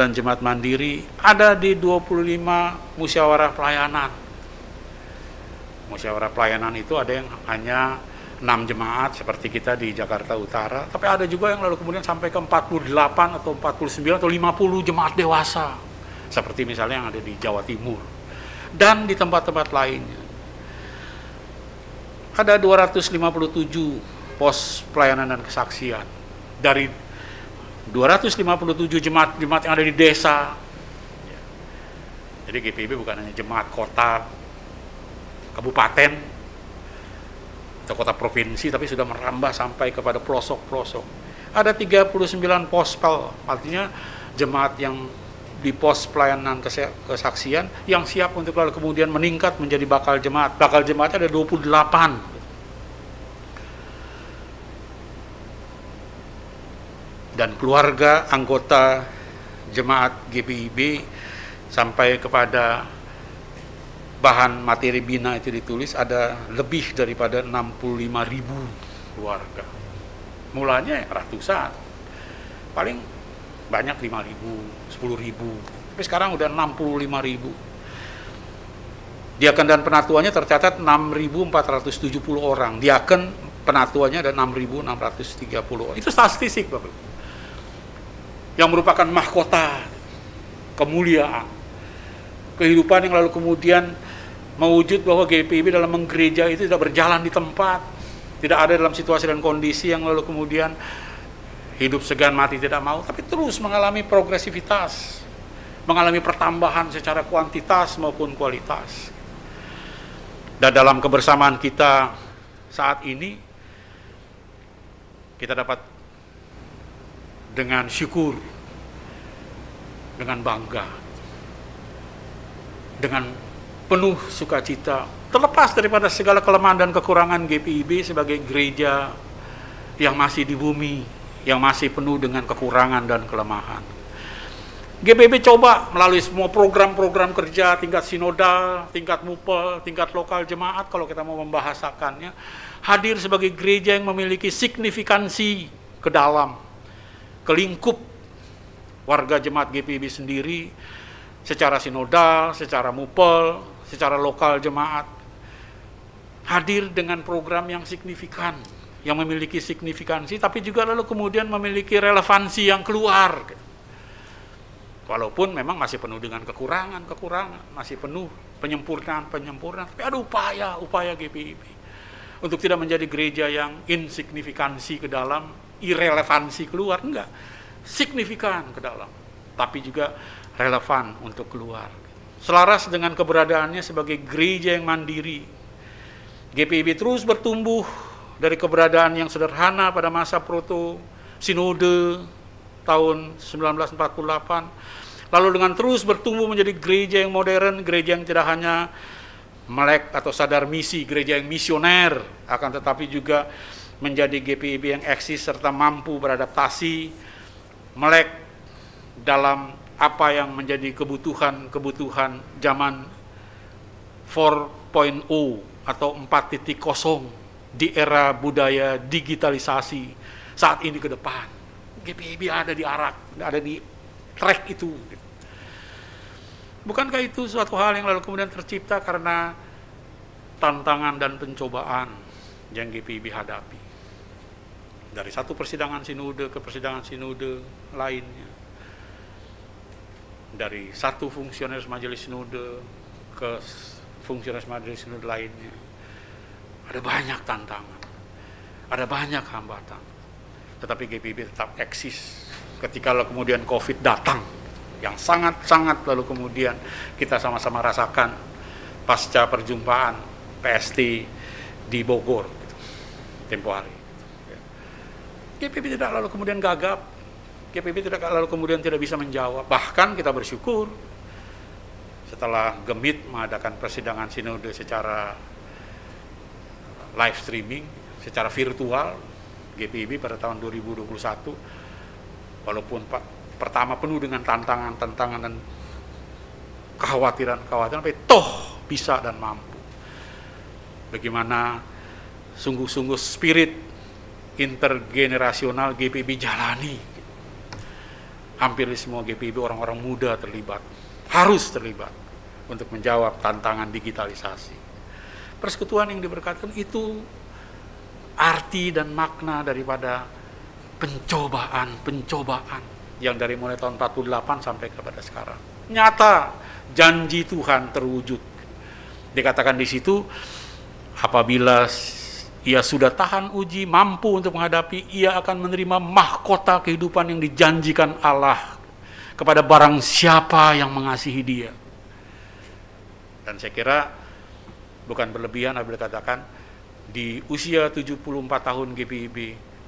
jemaat mandiri, ada di 25 musyawarah pelayanan. Musyawarah pelayanan itu ada yang hanya 6 jemaat seperti kita di Jakarta Utara, tapi ada juga yang lalu kemudian sampai ke 48 atau 49 atau 50 jemaat dewasa, seperti misalnya yang ada di Jawa Timur dan di tempat-tempat lainnya. Ada 257 pos pelayanan dan kesaksian dari 257 jemaat yang ada di desa. Jadi GPIB bukan hanya jemaat kota, kabupaten, atau kota provinsi, tapi sudah merambah sampai kepada pelosok-pelosok. Ada 39 pospel, artinya jemaat yang di pos pelayanan kesaksian yang siap untuk lalu kemudian meningkat menjadi bakal jemaat. Bakal jemaatnya ada 28. Dan keluarga anggota jemaat GPIB sampai kepada bahan materi bina itu ditulis ada lebih daripada 65.000 keluarga. Mulanya ratusan, paling banyak 5.000, 10.000, tapi sekarang udah 65.000. Diaken dan penatuannya tercatat 6.470 orang. Diaken penatuannya ada 6.630 orang. Itu statistik, Bapak. Yang merupakan mahkota kemuliaan, kehidupan yang lalu kemudian mewujud bahwa GPIB dalam menggereja itu tidak berjalan di tempat, tidak ada dalam situasi dan kondisi yang lalu kemudian hidup segan mati tidak mau, tapi terus mengalami progresivitas, mengalami pertambahan secara kuantitas maupun kualitas. Dan dalam kebersamaan kita saat ini, kita dapat dengan syukur, dengan bangga dengan penuh sukacita, terlepas daripada segala kelemahan dan kekurangan GPIB sebagai gereja yang masih di bumi, yang masih penuh dengan kekurangan dan kelemahan. GPIB coba melalui semua program-program kerja tingkat sinodal, tingkat mupel, tingkat lokal jemaat, kalau kita mau membahasakannya, hadir sebagai gereja yang memiliki signifikansi ke dalam, ke lingkup warga jemaat GPIB sendiri, secara sinodal, secara mupel, secara lokal jemaat, hadir dengan program yang signifikan, yang memiliki signifikansi, tapi juga lalu kemudian memiliki relevansi yang keluar. Walaupun memang masih penuh dengan kekurangan, masih penuh penyempurnaan, tapi ada upaya GPIB untuk tidak menjadi gereja yang insignifikansi ke dalam, irrelevansi keluar, enggak, signifikan ke dalam, tapi juga relevan untuk keluar. Selaras dengan keberadaannya sebagai gereja yang mandiri, GPIB terus bertumbuh dari keberadaan yang sederhana pada masa proto sinode tahun 1948, lalu dengan terus bertumbuh menjadi gereja yang modern, gereja yang tidak hanya melek atau sadar misi, gereja yang misioner, akan tetapi juga menjadi GPIB yang eksis serta mampu beradaptasi, melek dalam apa yang menjadi kebutuhan zaman 4.0 atau 4.0 di era budaya digitalisasi saat ini ke depan. GPIB ada di track itu. Bukankah itu suatu hal yang lalu kemudian tercipta karena tantangan dan pencobaan yang GPIB hadapi? Dari satu persidangan sinode ke persidangan sinode lainnya, dari satu fungsionaris majelis sinode ke fungsionaris majelis sinode lainnya, ada banyak tantangan, ada banyak hambatan. Tetapi GPIB tetap eksis ketika lalu kemudian COVID datang, yang sangat-sangat lalu kemudian kita sama-sama rasakan pasca perjumpaan PST di Bogor tempo hari. GPIB tidak lalu kemudian gagap, GPIB tidak lalu kemudian tidak bisa menjawab. Bahkan kita bersyukur setelah gemit mengadakan persidangan sinode secara live streaming, secara virtual, GPIB pada tahun 2021, walaupun pertama penuh dengan tantangan dan kekhawatiran, tapi toh bisa dan mampu. Bagaimana sungguh-sungguh spirit intergenerasional GPIB jalani. Hampir di semua GPIB orang-orang muda terlibat, harus terlibat untuk menjawab tantangan digitalisasi. Persekutuan yang diberkatkan itu arti dan makna daripada pencobaan yang dari mulai tahun 48 sampai kepada sekarang. Nyata janji Tuhan terwujud. Dikatakan di situ, apabila ia sudah tahan uji, mampu untuk menghadapi, ia akan menerima mahkota kehidupan yang dijanjikan Allah kepada barang siapa yang mengasihi Dia. Dan saya kira bukan berlebihan apabila dikatakan di usia 74 tahun GPIB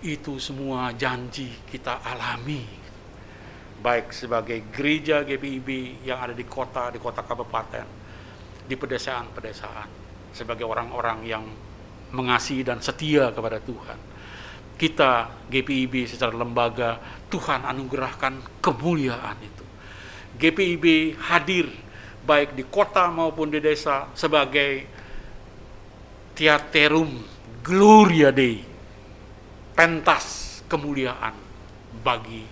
itu semua janji kita alami, baik sebagai gereja GPIB yang ada di kota kabupaten, di pedesaan-pedesaan, sebagai orang-orang yang mengasihi dan setia kepada Tuhan. Kita GPIB secara lembaga, Tuhan anugerahkan kemuliaan itu. GPIB hadir baik di kota maupun di desa sebagai Theaterum Gloria Dei, pentas kemuliaan bagi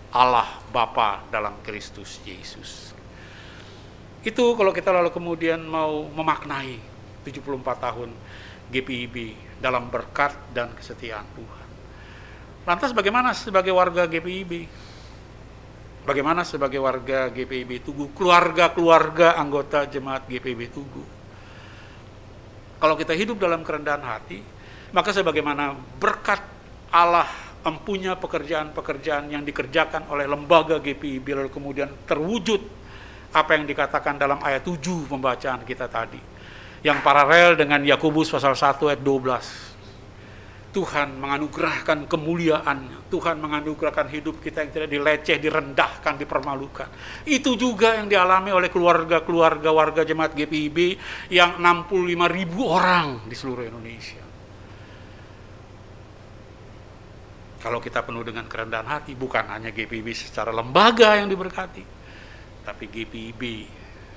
Allah Bapa dalam Kristus Yesus. Itu kalau kita lalu kemudian mau memaknai 74 tahun GPIB dalam berkat dan kesetiaan Tuhan. Lantas bagaimana sebagai warga GPIB? Bagaimana sebagai warga GPIB Tugu, keluarga-keluarga anggota jemaat GPIB Tugu? Kalau kita hidup dalam kerendahan hati, maka sebagaimana berkat Allah empunya pekerjaan-pekerjaan yang dikerjakan oleh lembaga GPIB lalu kemudian terwujud apa yang dikatakan dalam ayat 7 pembacaan kita tadi, yang paralel dengan Yakobus pasal 1 ayat 12. Tuhan menganugerahkan kemuliaan, Tuhan menganugerahkan hidup kita yang tidak dileceh, direndahkan, dipermalukan. Itu juga yang dialami oleh keluarga-keluarga warga jemaat GPIB yang 65.000 orang di seluruh Indonesia. Kalau kita penuh dengan kerendahan hati, bukan hanya GPIB secara lembaga yang diberkati, tapi GPIB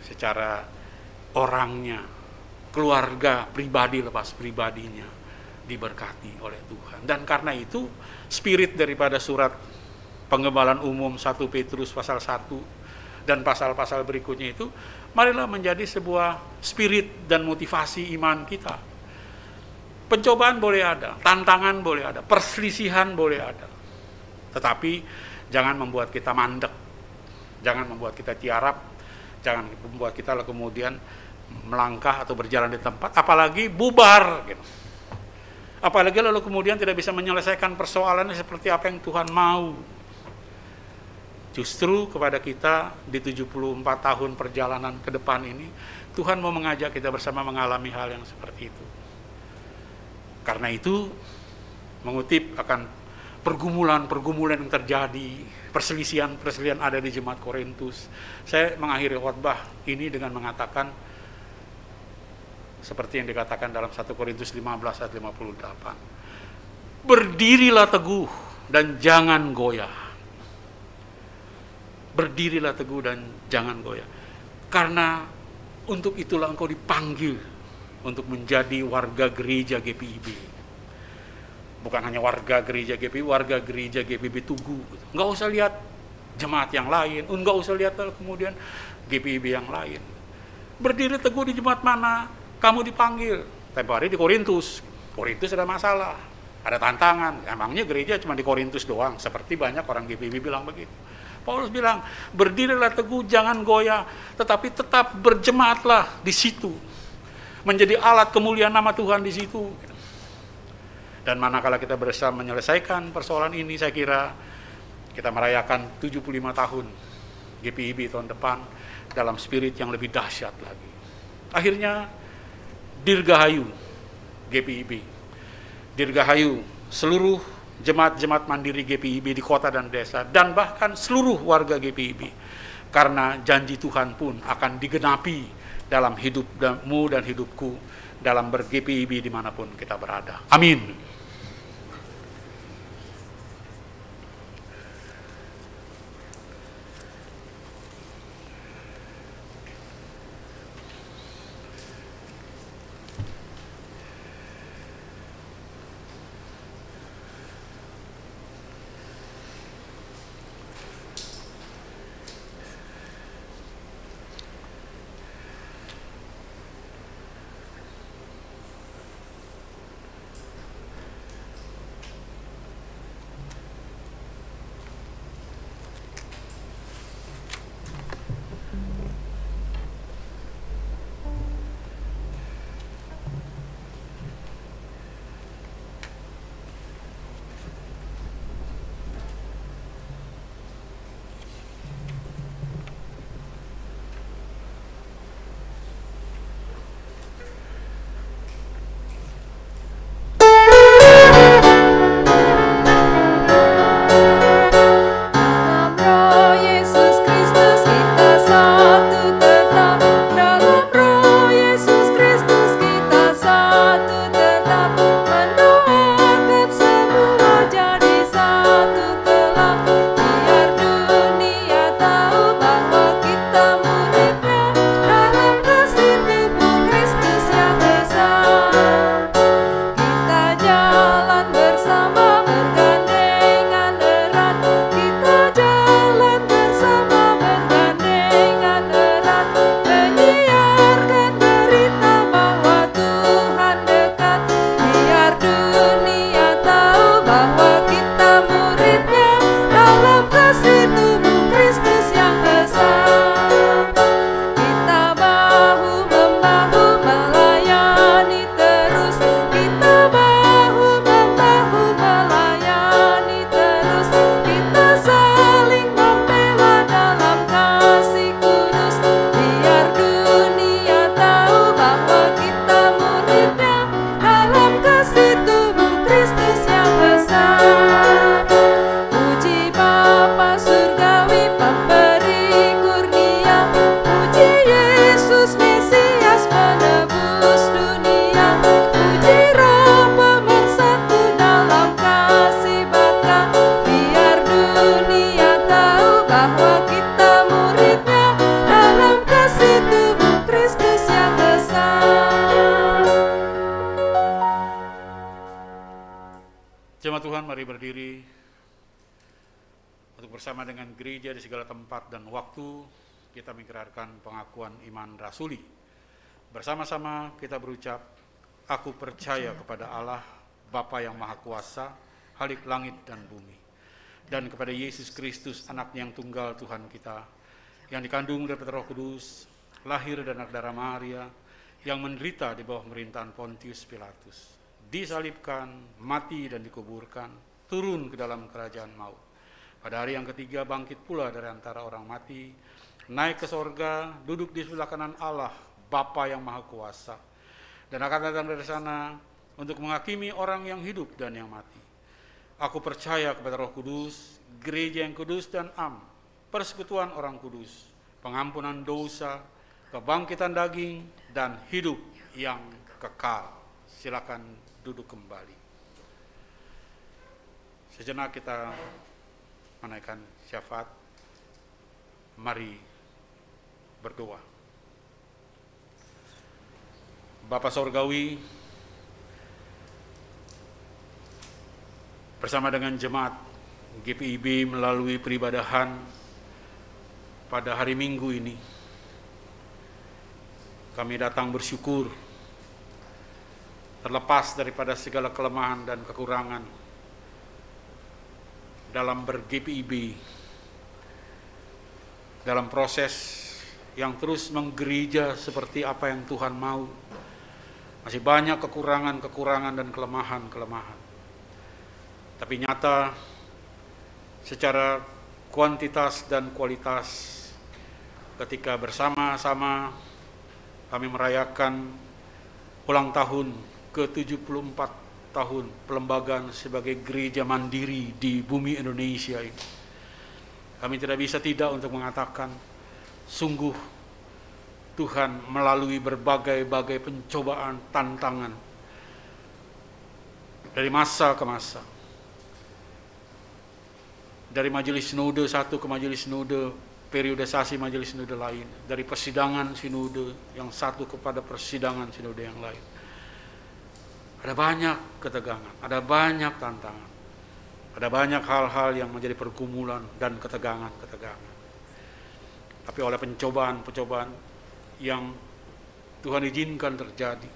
secara orangnya, keluarga pribadi lepas pribadinya diberkati oleh Tuhan. Dan karena itu spirit daripada surat penggembalaan umum 1 Petrus pasal 1 dan pasal-pasal berikutnya itu, marilah menjadi sebuah spirit dan motivasi iman kita. Pencobaan boleh ada, tantangan boleh ada, perselisihan boleh ada, tetapi jangan membuat kita mandek, jangan membuat kita tiarap, jangan membuat kita kemudian melangkah atau berjalan di tempat, apalagi bubar gitu. Apalagi lalu kemudian tidak bisa menyelesaikan persoalannya seperti apa yang Tuhan mau. Justru kepada kita di 74 tahun perjalanan ke depan ini, Tuhan mau mengajak kita bersama mengalami hal yang seperti itu. Karena itu, mengutip akan pergumulan-pergumulan yang terjadi, perselisihan-perselisihan ada di jemaat Korintus, saya mengakhiri khotbah ini dengan mengatakan seperti yang dikatakan dalam 1 Korintus 15 ayat 58. Berdirilah teguh dan jangan goyah. Berdirilah teguh dan jangan goyah. Karena untuk itulah engkau dipanggil untuk menjadi warga gereja GPIB. Bukan hanya warga gereja GPIB, warga gereja GPIB Tugu. Enggak usah lihat jemaat yang lain, enggak usah lihat kemudian GPIB yang lain. Berdiri teguh di jemaat mana kamu dipanggil. Tempo hari di Korintus. Korintus ada masalah, ada tantangan. Emangnya gereja cuma di Korintus doang, seperti banyak orang GPIB bilang begitu. Paulus bilang, berdirilah teguh, jangan goyah, tetapi tetap berjemaatlah di situ. Menjadi alat kemuliaan nama Tuhan di situ. Dan manakala kita berusaha menyelesaikan persoalan ini, saya kira kita merayakan 75 tahun GPIB tahun depan dalam spirit yang lebih dahsyat lagi. Akhirnya, Dirgahayu GPIB, Dirgahayu seluruh jemaat-jemaat mandiri GPIB di kota dan desa, dan bahkan seluruh warga GPIB, karena janji Tuhan pun akan digenapi dalam hidupmu dan hidupku dalam ber-GPIB dimanapun kita berada. Amin. Tuhan, mari berdiri untuk bersama dengan gereja di segala tempat dan waktu kita mengikrarkan pengakuan iman rasuli. Bersama-sama kita berucap, aku percaya kepada Allah, Bapa yang Maha Kuasa, Khalik langit dan bumi, dan kepada Yesus Kristus, Anaknya yang tunggal Tuhan kita, yang dikandung dari Roh Kudus, lahir dari anak darah Maria, yang menderita di bawah pemerintahan Pontius Pilatus, disalibkan, mati dan dikuburkan, turun ke dalam kerajaan maut. Pada hari yang ketiga bangkit pula dari antara orang mati, naik ke sorga, duduk di sebelah kanan Allah, Bapa yang Maha Kuasa, dan akan datang dari sana untuk menghakimi orang yang hidup dan yang mati. Aku percaya kepada Roh Kudus, gereja yang kudus dan am, persekutuan orang kudus, pengampunan dosa, kebangkitan daging, dan hidup yang kekal. Silakan duduk kembali. Sejenak kita menaikkan syafaat. Mari berdoa. Bapa Sorgawi, bersama dengan jemaat GPIB melalui peribadahan pada hari Minggu ini, kami datang bersyukur terlepas daripada segala kelemahan dan kekurangan dalam ber-GPIB, dalam proses yang terus menggereja seperti apa yang Tuhan mau. Masih banyak kekurangan-kekurangan dan kelemahan-kelemahan. Tapi nyata secara kuantitas dan kualitas ketika bersama-sama kami merayakan ulang tahun ke-74 tahun pelembagaan sebagai gereja mandiri di bumi Indonesia ini. Kami tidak bisa tidak untuk mengatakan, sungguh Tuhan melalui berbagai-bagai pencobaan, tantangan, dari masa ke masa, dari majelis sinode satu ke majelis sinode, periodisasi majelis sinode lain, dari persidangan sinode yang satu kepada persidangan sinode yang lain. Ada banyak ketegangan, ada banyak tantangan, ada banyak hal-hal yang menjadi pergumulan dan ketegangan-ketegangan. Tapi oleh pencobaan-pencobaan yang Tuhan izinkan terjadi,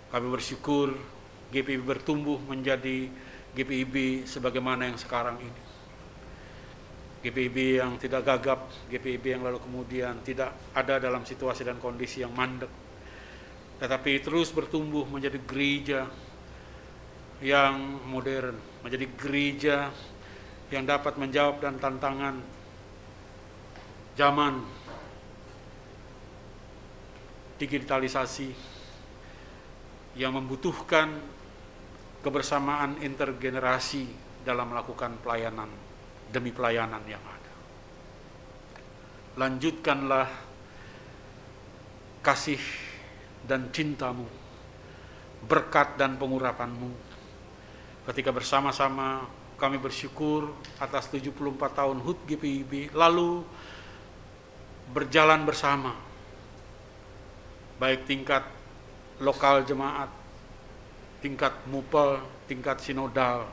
kami bersyukur GPIB bertumbuh menjadi GPIB sebagaimana yang sekarang ini. GPIB yang tidak gagap, GPIB yang lalu kemudian tidak ada dalam situasi dan kondisi yang mandek, tetapi terus bertumbuh menjadi gereja yang modern, menjadi gereja yang dapat menjawab dan tantangan zaman digitalisasi yang membutuhkan kebersamaan intergenerasi dalam melakukan pelayanan demi pelayanan yang ada. Lanjutkanlah kasih dan cintamu, berkat dan pengurapanmu, ketika bersama-sama kami bersyukur atas 74 tahun HUT GPIB, lalu berjalan bersama, baik tingkat lokal jemaat, tingkat mupel, tingkat sinodal,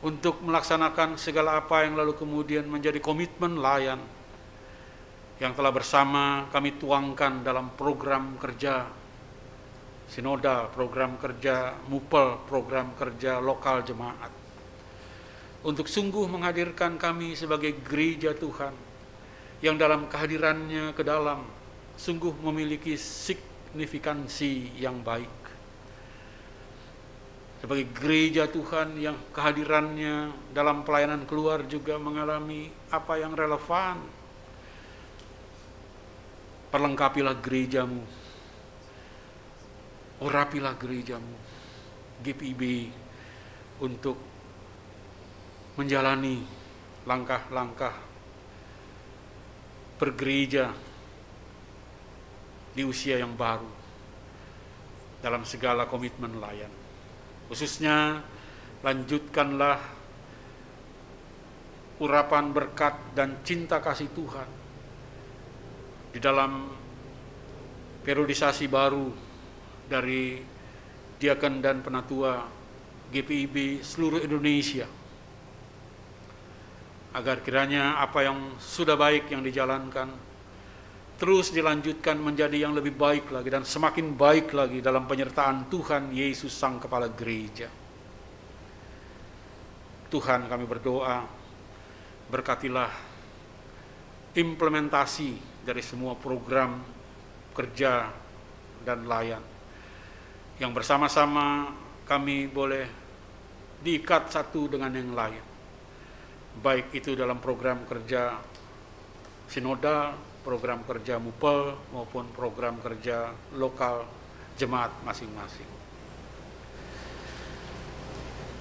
untuk melaksanakan segala apa yang lalu kemudian menjadi komitmen layan yang telah bersama kami tuangkan dalam program kerja sinodal, program kerja mupel, program kerja lokal jemaat, untuk sungguh menghadirkan kami sebagai gereja Tuhan yang dalam kehadirannya ke dalam sungguh memiliki signifikansi yang baik. Sebagai gereja Tuhan yang kehadirannya dalam pelayanan keluar juga mengalami apa yang relevan. Perlengkapilah gerejamu, urapilah gerejamu, GPIB, untuk menjalani langkah-langkah bergereja di usia yang baru dalam segala komitmen layan. Khususnya lanjutkanlah urapan berkat dan cinta kasih Tuhan di dalam periodisasi baru dari diaken dan penatua GPIB seluruh Indonesia, agar kiranya apa yang sudah baik yang dijalankan terus dilanjutkan menjadi yang lebih baik lagi dan semakin baik lagi dalam penyertaan Tuhan Yesus Sang Kepala Gereja. Tuhan, kami berdoa, berkatilah implementasi dari semua program kerja dan layan yang bersama-sama kami boleh diikat satu dengan yang lain, baik itu dalam program kerja sinodal, program kerja MUPEL, maupun program kerja lokal jemaat masing-masing.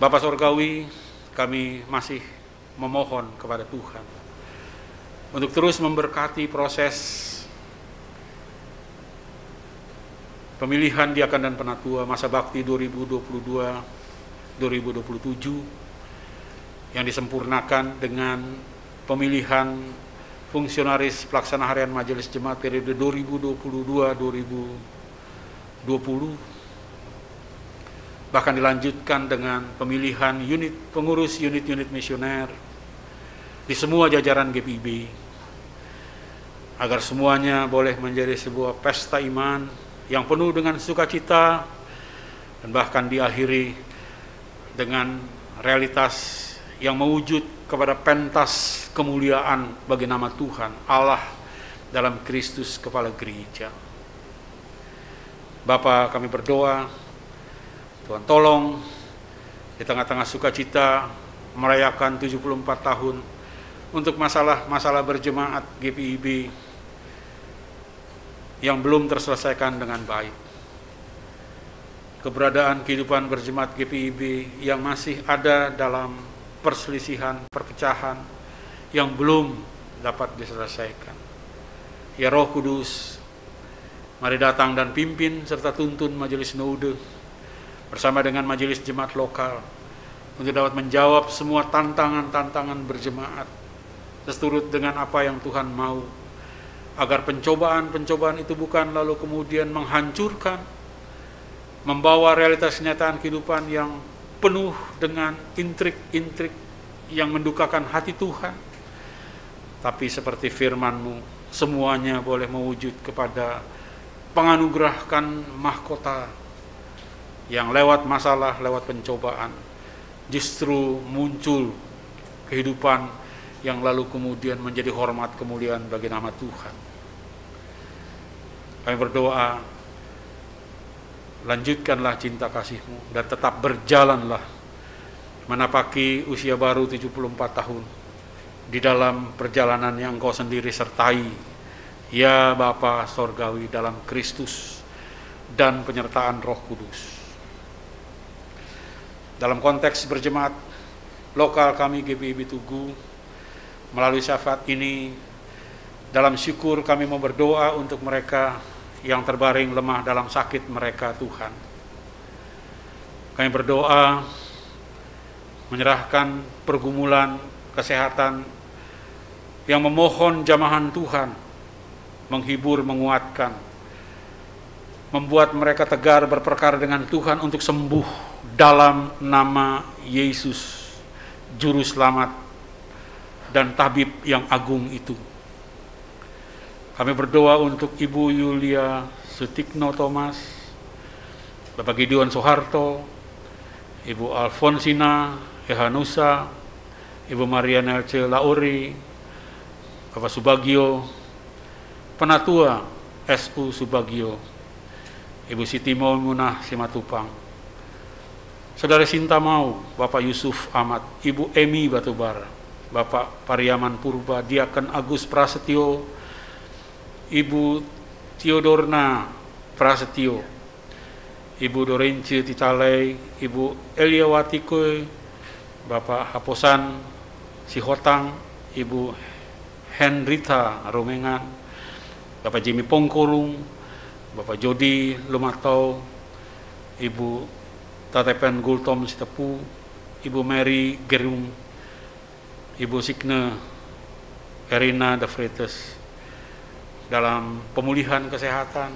Bapa Sorgawi, kami masih memohon kepada Tuhan untuk terus memberkati proses pemilihan diakan dan penatua masa bakti 2022-2027 yang disempurnakan dengan pemilihan fungsionaris pelaksana harian Majelis Jemaat periode 2022-2020, bahkan dilanjutkan dengan pemilihan pengurus unit-unit misioner di semua jajaran GPIB, agar semuanya boleh menjadi sebuah pesta iman yang penuh dengan sukacita dan bahkan diakhiri dengan realitas yang mewujud kepada pentas kemuliaan bagi nama Tuhan Allah dalam Kristus Kepala Gereja. Bapa, kami berdoa, Tuhan tolong di tengah-tengah sukacita merayakan 74 tahun untuk masalah-masalah berjemaat GPIB yang belum terselesaikan dengan baik. Keberadaan kehidupan berjemaat GPIB yang masih ada dalam perselisihan, perpecahan yang belum dapat diselesaikan. Ya Roh Kudus, mari datang dan pimpin serta tuntun Majelis Sinode bersama dengan Majelis Jemaat Lokal untuk dapat menjawab semua tantangan-tantangan berjemaat seturut dengan apa yang Tuhan mau, agar pencobaan-pencobaan itu bukan lalu kemudian menghancurkan, membawa realitas kenyataan kehidupan yang penuh dengan intrik-intrik yang mendukakan hati Tuhan, tapi seperti firman-Mu, semuanya boleh mewujud kepada penganugerahkan mahkota yang lewat masalah, lewat pencobaan justru muncul kehidupan yang lalu kemudian menjadi hormat kemuliaan bagi nama Tuhan. Kami berdoa, lanjutkanlah cinta kasih-Mu dan tetap berjalanlah menapaki usia baru 74 tahun di dalam perjalanan yang Engkau sendiri sertai, ya Bapa Sorgawi, dalam Kristus dan penyertaan Roh Kudus. Dalam konteks berjemaat lokal kami GPIB Tugu, melalui syafaat ini, dalam syukur kami mau berdoa untuk mereka yang terbaring lemah dalam sakit mereka, Tuhan. Kami berdoa menyerahkan pergumulan kesehatan yang memohon jamahan Tuhan, menghibur, menguatkan, membuat mereka tegar berperkara dengan Tuhan untuk sembuh dalam nama Yesus, Juru Selamat dan Tabib yang agung itu. Kami berdoa untuk Ibu Yulia Sutikno Thomas, Bapak Gideon Soeharto, Ibu Alfonsina Ehanusa, Ibu Maria Nelce Lauri, Bapak Subagio, Penatua SU Subagio, Ibu Siti Maimunah Simatupang, Saudara Sinta Mau, Bapak Yusuf Ahmad, Ibu Emi Batubara, Bapak Pariaman Purba, Diaken Agus Prasetyo, Ibu Theodorna Prasetyo, Ibu Dorence Titalei, Ibu Eliawati Koe, Bapak Haposan Sihotang, Ibu Henrita Romengan, Bapak Jimmy Pongkorung, Bapak Jody Lumatau, Ibu Tatepen Gultom Sitepu, Ibu Mary Gerung, Ibu Signe Erina de Freites, dalam pemulihan kesehatan,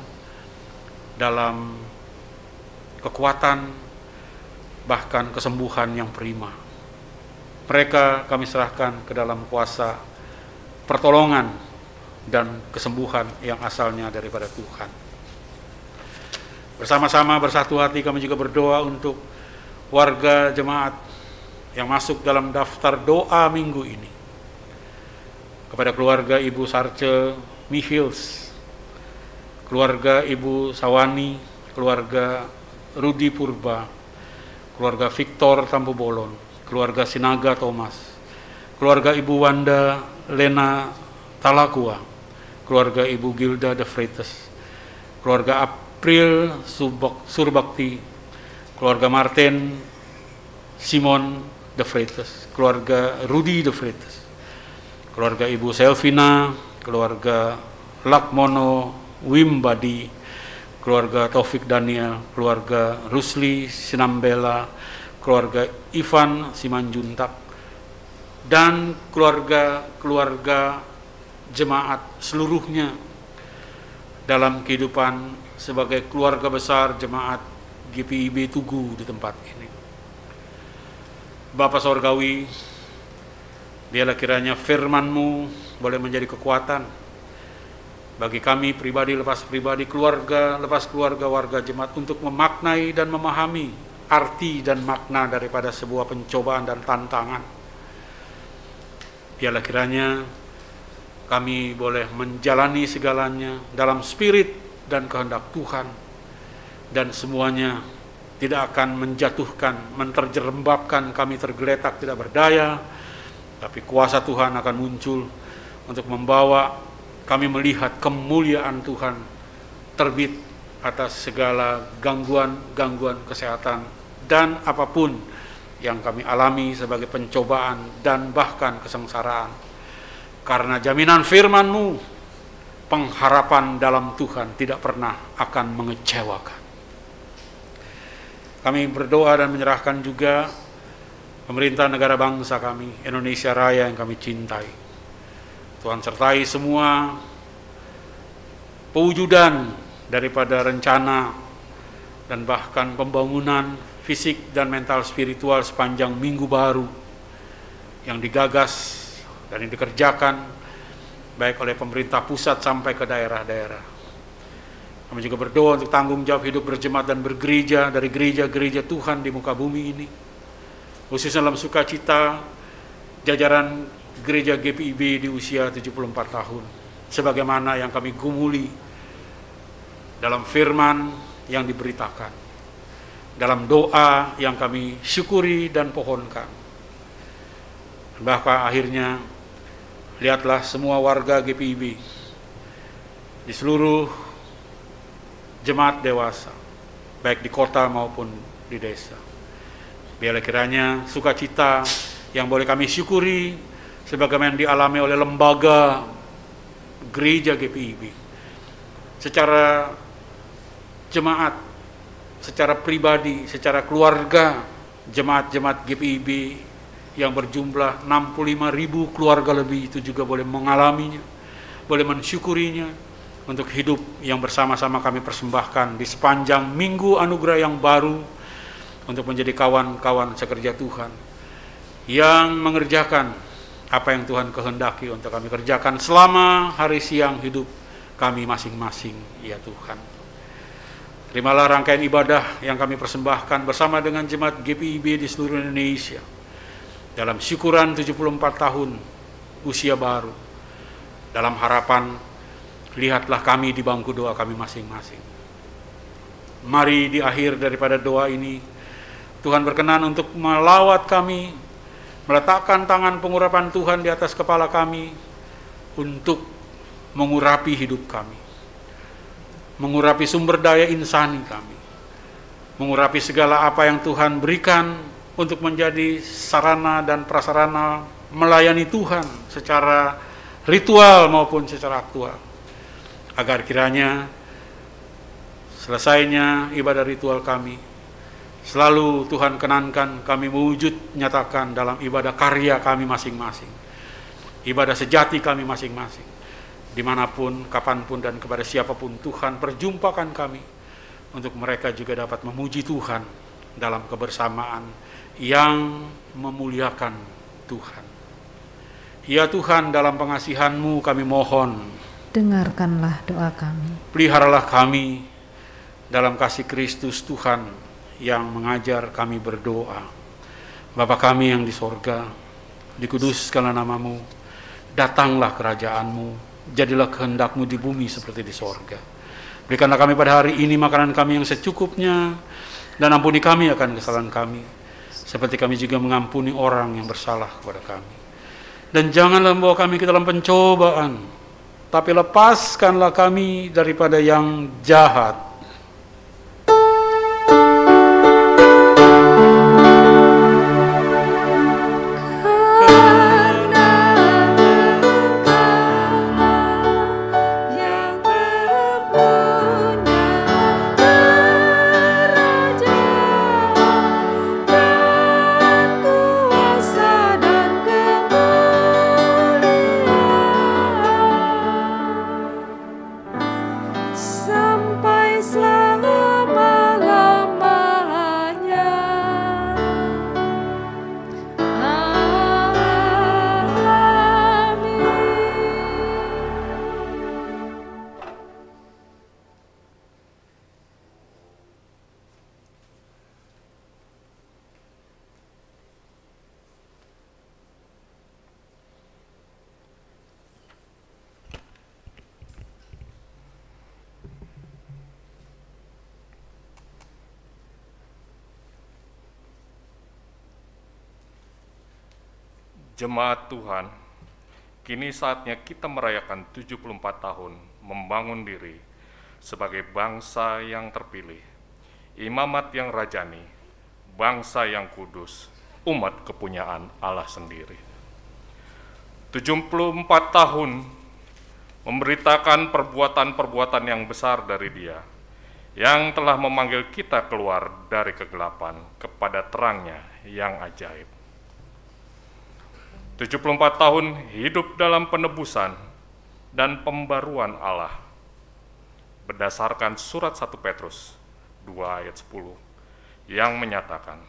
dalam kekuatan, bahkan kesembuhan yang prima. Mereka kami serahkan ke dalam kuasa pertolongan dan kesembuhan yang asalnya daripada Tuhan. Bersama-sama bersatu hati kami juga berdoa untuk warga jemaat yang masuk dalam daftar doa minggu ini. Kepada keluarga Ibu Sarce Mihils, keluarga Ibu Sawani, keluarga Rudi Purba, keluarga Victor Tampu Bolon, keluarga Sinaga Thomas, keluarga Ibu Wanda Lena Talakua, keluarga Ibu Gilda De Freitas, keluarga April Surbakti, keluarga Martin Simon De Freitas, keluarga Rudi De Freitas, keluarga Ibu Selvina, keluarga Lakmono Wimbadi, keluarga Taufik Daniel, keluarga Rusli Sinambela, keluarga Ivan Simanjuntak, dan keluarga-keluarga jemaat seluruhnya dalam kehidupan sebagai keluarga besar jemaat GPIB Tugu di tempat ini. Bapa Sorgawi, biarlah kiranya firman-Mu boleh menjadi kekuatan bagi kami pribadi lepas pribadi, keluarga lepas keluarga, warga jemaat untuk memaknai dan memahami arti dan makna daripada sebuah pencobaan dan tantangan. Biarlah kiranya kami boleh menjalani segalanya dalam spirit dan kehendak Tuhan, dan semuanya tidak akan menjatuhkan, menterjerembabkan kami tergeletak tidak berdaya, tapi kuasa Tuhan akan muncul untuk membawa kami melihat kemuliaan Tuhan terbit atas segala gangguan-gangguan kesehatan dan apapun yang kami alami sebagai pencobaan dan bahkan kesengsaraan. Karena jaminan firman-Mu, pengharapan dalam Tuhan tidak pernah akan mengecewakan. Kami berdoa dan menyerahkan juga pemerintah negara bangsa kami, Indonesia Raya yang kami cintai. Tuhan sertai semua pewujudan daripada rencana dan bahkan pembangunan fisik dan mental spiritual sepanjang minggu baru yang digagas dan yang dikerjakan baik oleh pemerintah pusat sampai ke daerah-daerah. Kami juga berdoa untuk tanggung jawab hidup berjemaat dan bergereja dari gereja-gereja Tuhan di muka bumi ini, khususnya dalam sukacita jajaran gereja GPIB di usia 74 tahun, sebagaimana yang kami gumuli dalam firman yang diberitakan, dalam doa yang kami syukuri dan pohonkan. Bahkan akhirnya lihatlah semua warga GPIB di seluruh jemaat dewasa, baik di kota maupun di desa. Biarlah kiranya sukacita yang boleh kami syukuri sebagaimana dialami oleh lembaga gereja GPIB secara jemaat, secara pribadi, secara keluarga, jemaat-jemaat GPIB yang berjumlah 65.000 keluarga lebih itu juga boleh mengalaminya, boleh mensyukurinya untuk hidup yang bersama-sama kami persembahkan di sepanjang minggu anugerah yang baru untuk menjadi kawan-kawan sekerja Tuhan yang mengerjakan apa yang Tuhan kehendaki untuk kami kerjakan selama hari siang hidup kami masing-masing, ya Tuhan. Terimalah rangkaian ibadah yang kami persembahkan bersama dengan jemaat GPIB di seluruh Indonesia dalam syukuran 74 tahun usia baru, dalam harapan lihatlah kami di bangku doa kami masing-masing. Mari di akhir daripada doa ini, Tuhan berkenan untuk melawat kami, meletakkan tangan pengurapan Tuhan di atas kepala kami untuk mengurapi hidup kami, mengurapi sumber daya insani kami, mengurapi segala apa yang Tuhan berikan untuk menjadi sarana dan prasarana melayani Tuhan secara ritual maupun secara aktual, agar kiranya selesainya ibadah ritual kami selalu Tuhan kenankan kami mewujud nyatakan dalam ibadah karya kami masing-masing, ibadah sejati kami masing-masing, dimanapun, kapanpun, dan kepada siapapun Tuhan perjumpakan kami, untuk mereka juga dapat memuji Tuhan dalam kebersamaan yang memuliakan Tuhan. Ya Tuhan, dalam pengasihan-Mu kami mohon, dengarkanlah doa kami. peliharalah kami dalam kasih Kristus Tuhan yang mengajar kami berdoa. Bapa kami yang di sorga, dikuduskanlah nama-Mu, datanglah kerajaan-Mu, jadilah kehendak-Mu di bumi seperti di sorga. Berikanlah kami pada hari ini makanan kami yang secukupnya, dan ampuni kami akan kesalahan kami, seperti kami juga mengampuni orang yang bersalah kepada kami. Dan janganlah membawa kami ke dalam pencobaan, tapi lepaskanlah kami daripada yang jahat. Jemaat Tuhan, kini saatnya kita merayakan 74 tahun membangun diri sebagai bangsa yang terpilih, imamat yang rajani, bangsa yang kudus, umat kepunyaan Allah sendiri. 74 tahun memberitakan perbuatan-perbuatan yang besar dari Dia, yang telah memanggil kita keluar dari kegelapan kepada terangnya yang ajaib. 74 tahun hidup dalam penebusan dan pembaruan Allah, berdasarkan surat 1 Petrus 2 ayat 10, yang menyatakan,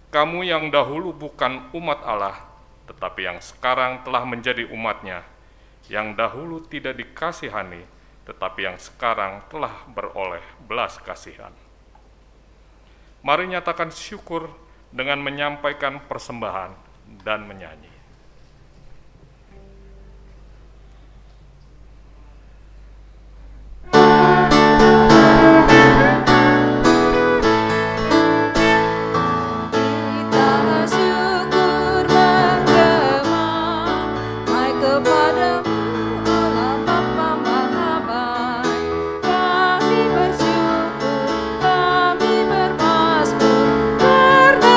kamu yang dahulu bukan umat Allah, tetapi yang sekarang telah menjadi umat-Nya, yang dahulu tidak dikasihani, tetapi yang sekarang telah beroleh belas kasihan. Mari nyatakan syukur dengan menyampaikan persembahan dan menyanyi.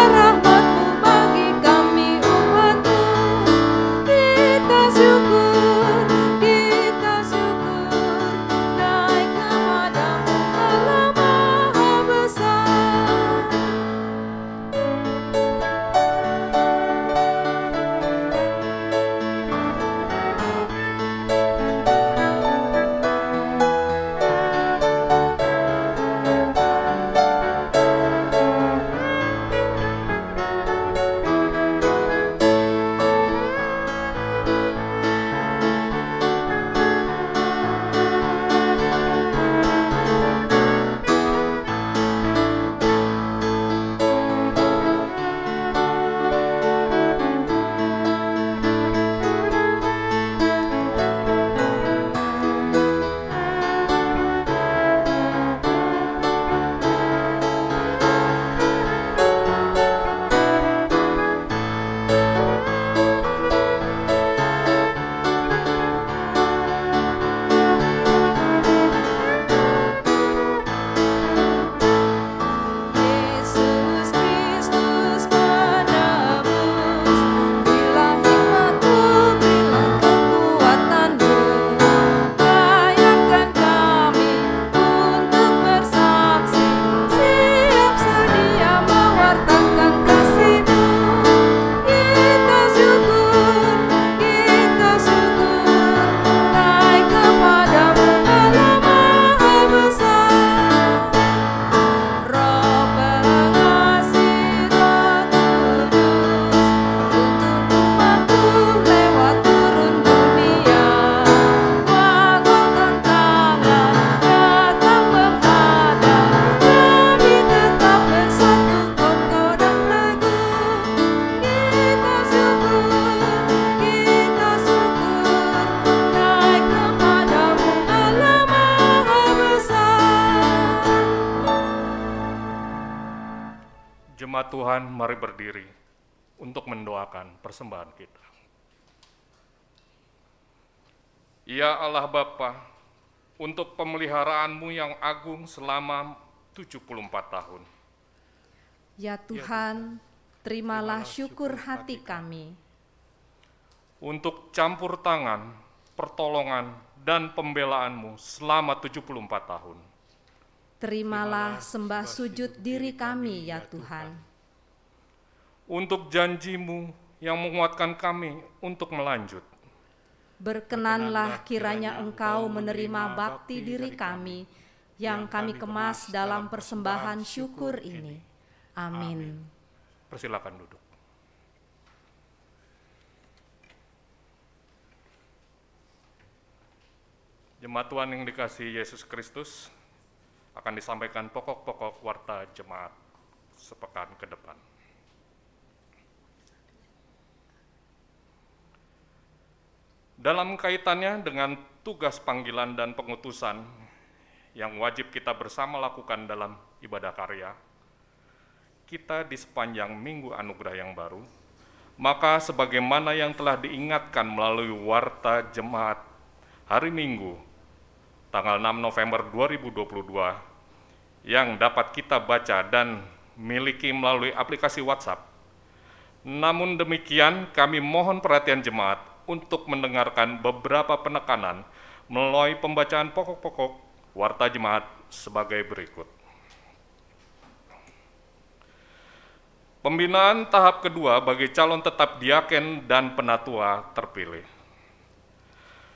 Rahmat-Mu bagi kami umat-Mu. hadirat Tuhan, mari berdiri untuk mendoakan persembahan kita. Ya Allah Bapa, untuk pemeliharaan-Mu yang agung selama 74 tahun. Ya Tuhan, terimalah syukur hati kami. Untuk campur tangan, pertolongan, dan pembelaan-Mu selama 74 tahun. Terimalah sembah sujud diri kami, ya Tuhan. Untuk janji-Mu yang menguatkan kami untuk melanjut. Berkenanlah kiranya Engkau menerima bakti diri kami yang kami kemas dalam persembahan syukur ini. Amin. Persilakan duduk. Jemaat Tuhan yang dikasihi Yesus Kristus, akan disampaikan pokok-pokok warta jemaat sepekan ke depan. Dalam kaitannya dengan tugas panggilan dan pengutusan yang wajib kita bersama lakukan dalam ibadah karya, kita di sepanjang Minggu Anugerah yang baru, maka sebagaimana yang telah diingatkan melalui warta jemaat hari Minggu, tanggal 6 November 2022, yang dapat kita baca dan miliki melalui aplikasi WhatsApp. Namun demikian, kami mohon perhatian jemaat untuk mendengarkan beberapa penekanan melalui pembacaan pokok-pokok warta jemaat sebagai berikut. Pembinaan tahap kedua bagi calon tetap diaken dan penatua terpilih.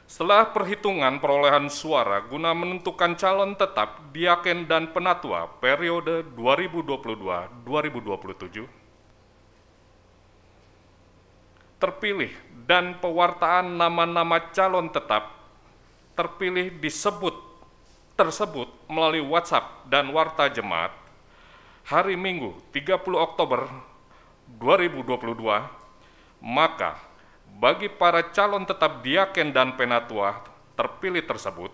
Setelah perhitungan perolehan suara guna menentukan calon tetap diaken dan penatua periode 2022-2027, terpilih dan pewartaan nama-nama calon tetap terpilih tersebut melalui WhatsApp dan warta jemaat hari Minggu 30 Oktober 2022, maka bagi para calon tetap diaken dan penatua terpilih tersebut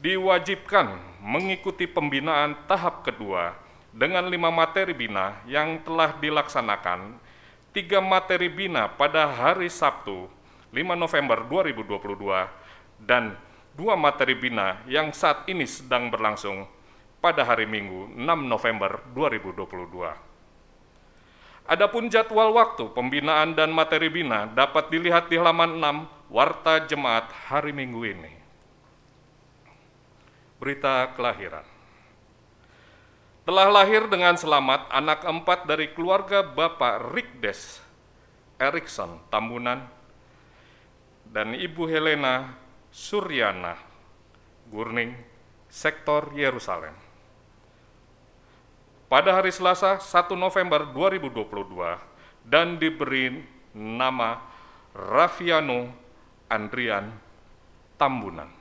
diwajibkan mengikuti pembinaan tahap kedua dengan 5 materi bina yang telah dilaksanakan, 3 materi bina pada hari Sabtu 5 November 2022 dan 2 materi bina yang saat ini sedang berlangsung pada hari Minggu 6 November 2022. Adapun jadwal waktu pembinaan dan materi bina dapat dilihat di halaman 6 warta jemaat hari Minggu ini. Berita kelahiran. Telah lahir dengan selamat anak keempat dari keluarga Bapak Rigdes Erikson Tambunan dan Ibu Helena Suryana Gurning, sektor Yerusalem. Pada hari Selasa 1 November 2022 dan diberi nama Raffiano Andrian Tambunan.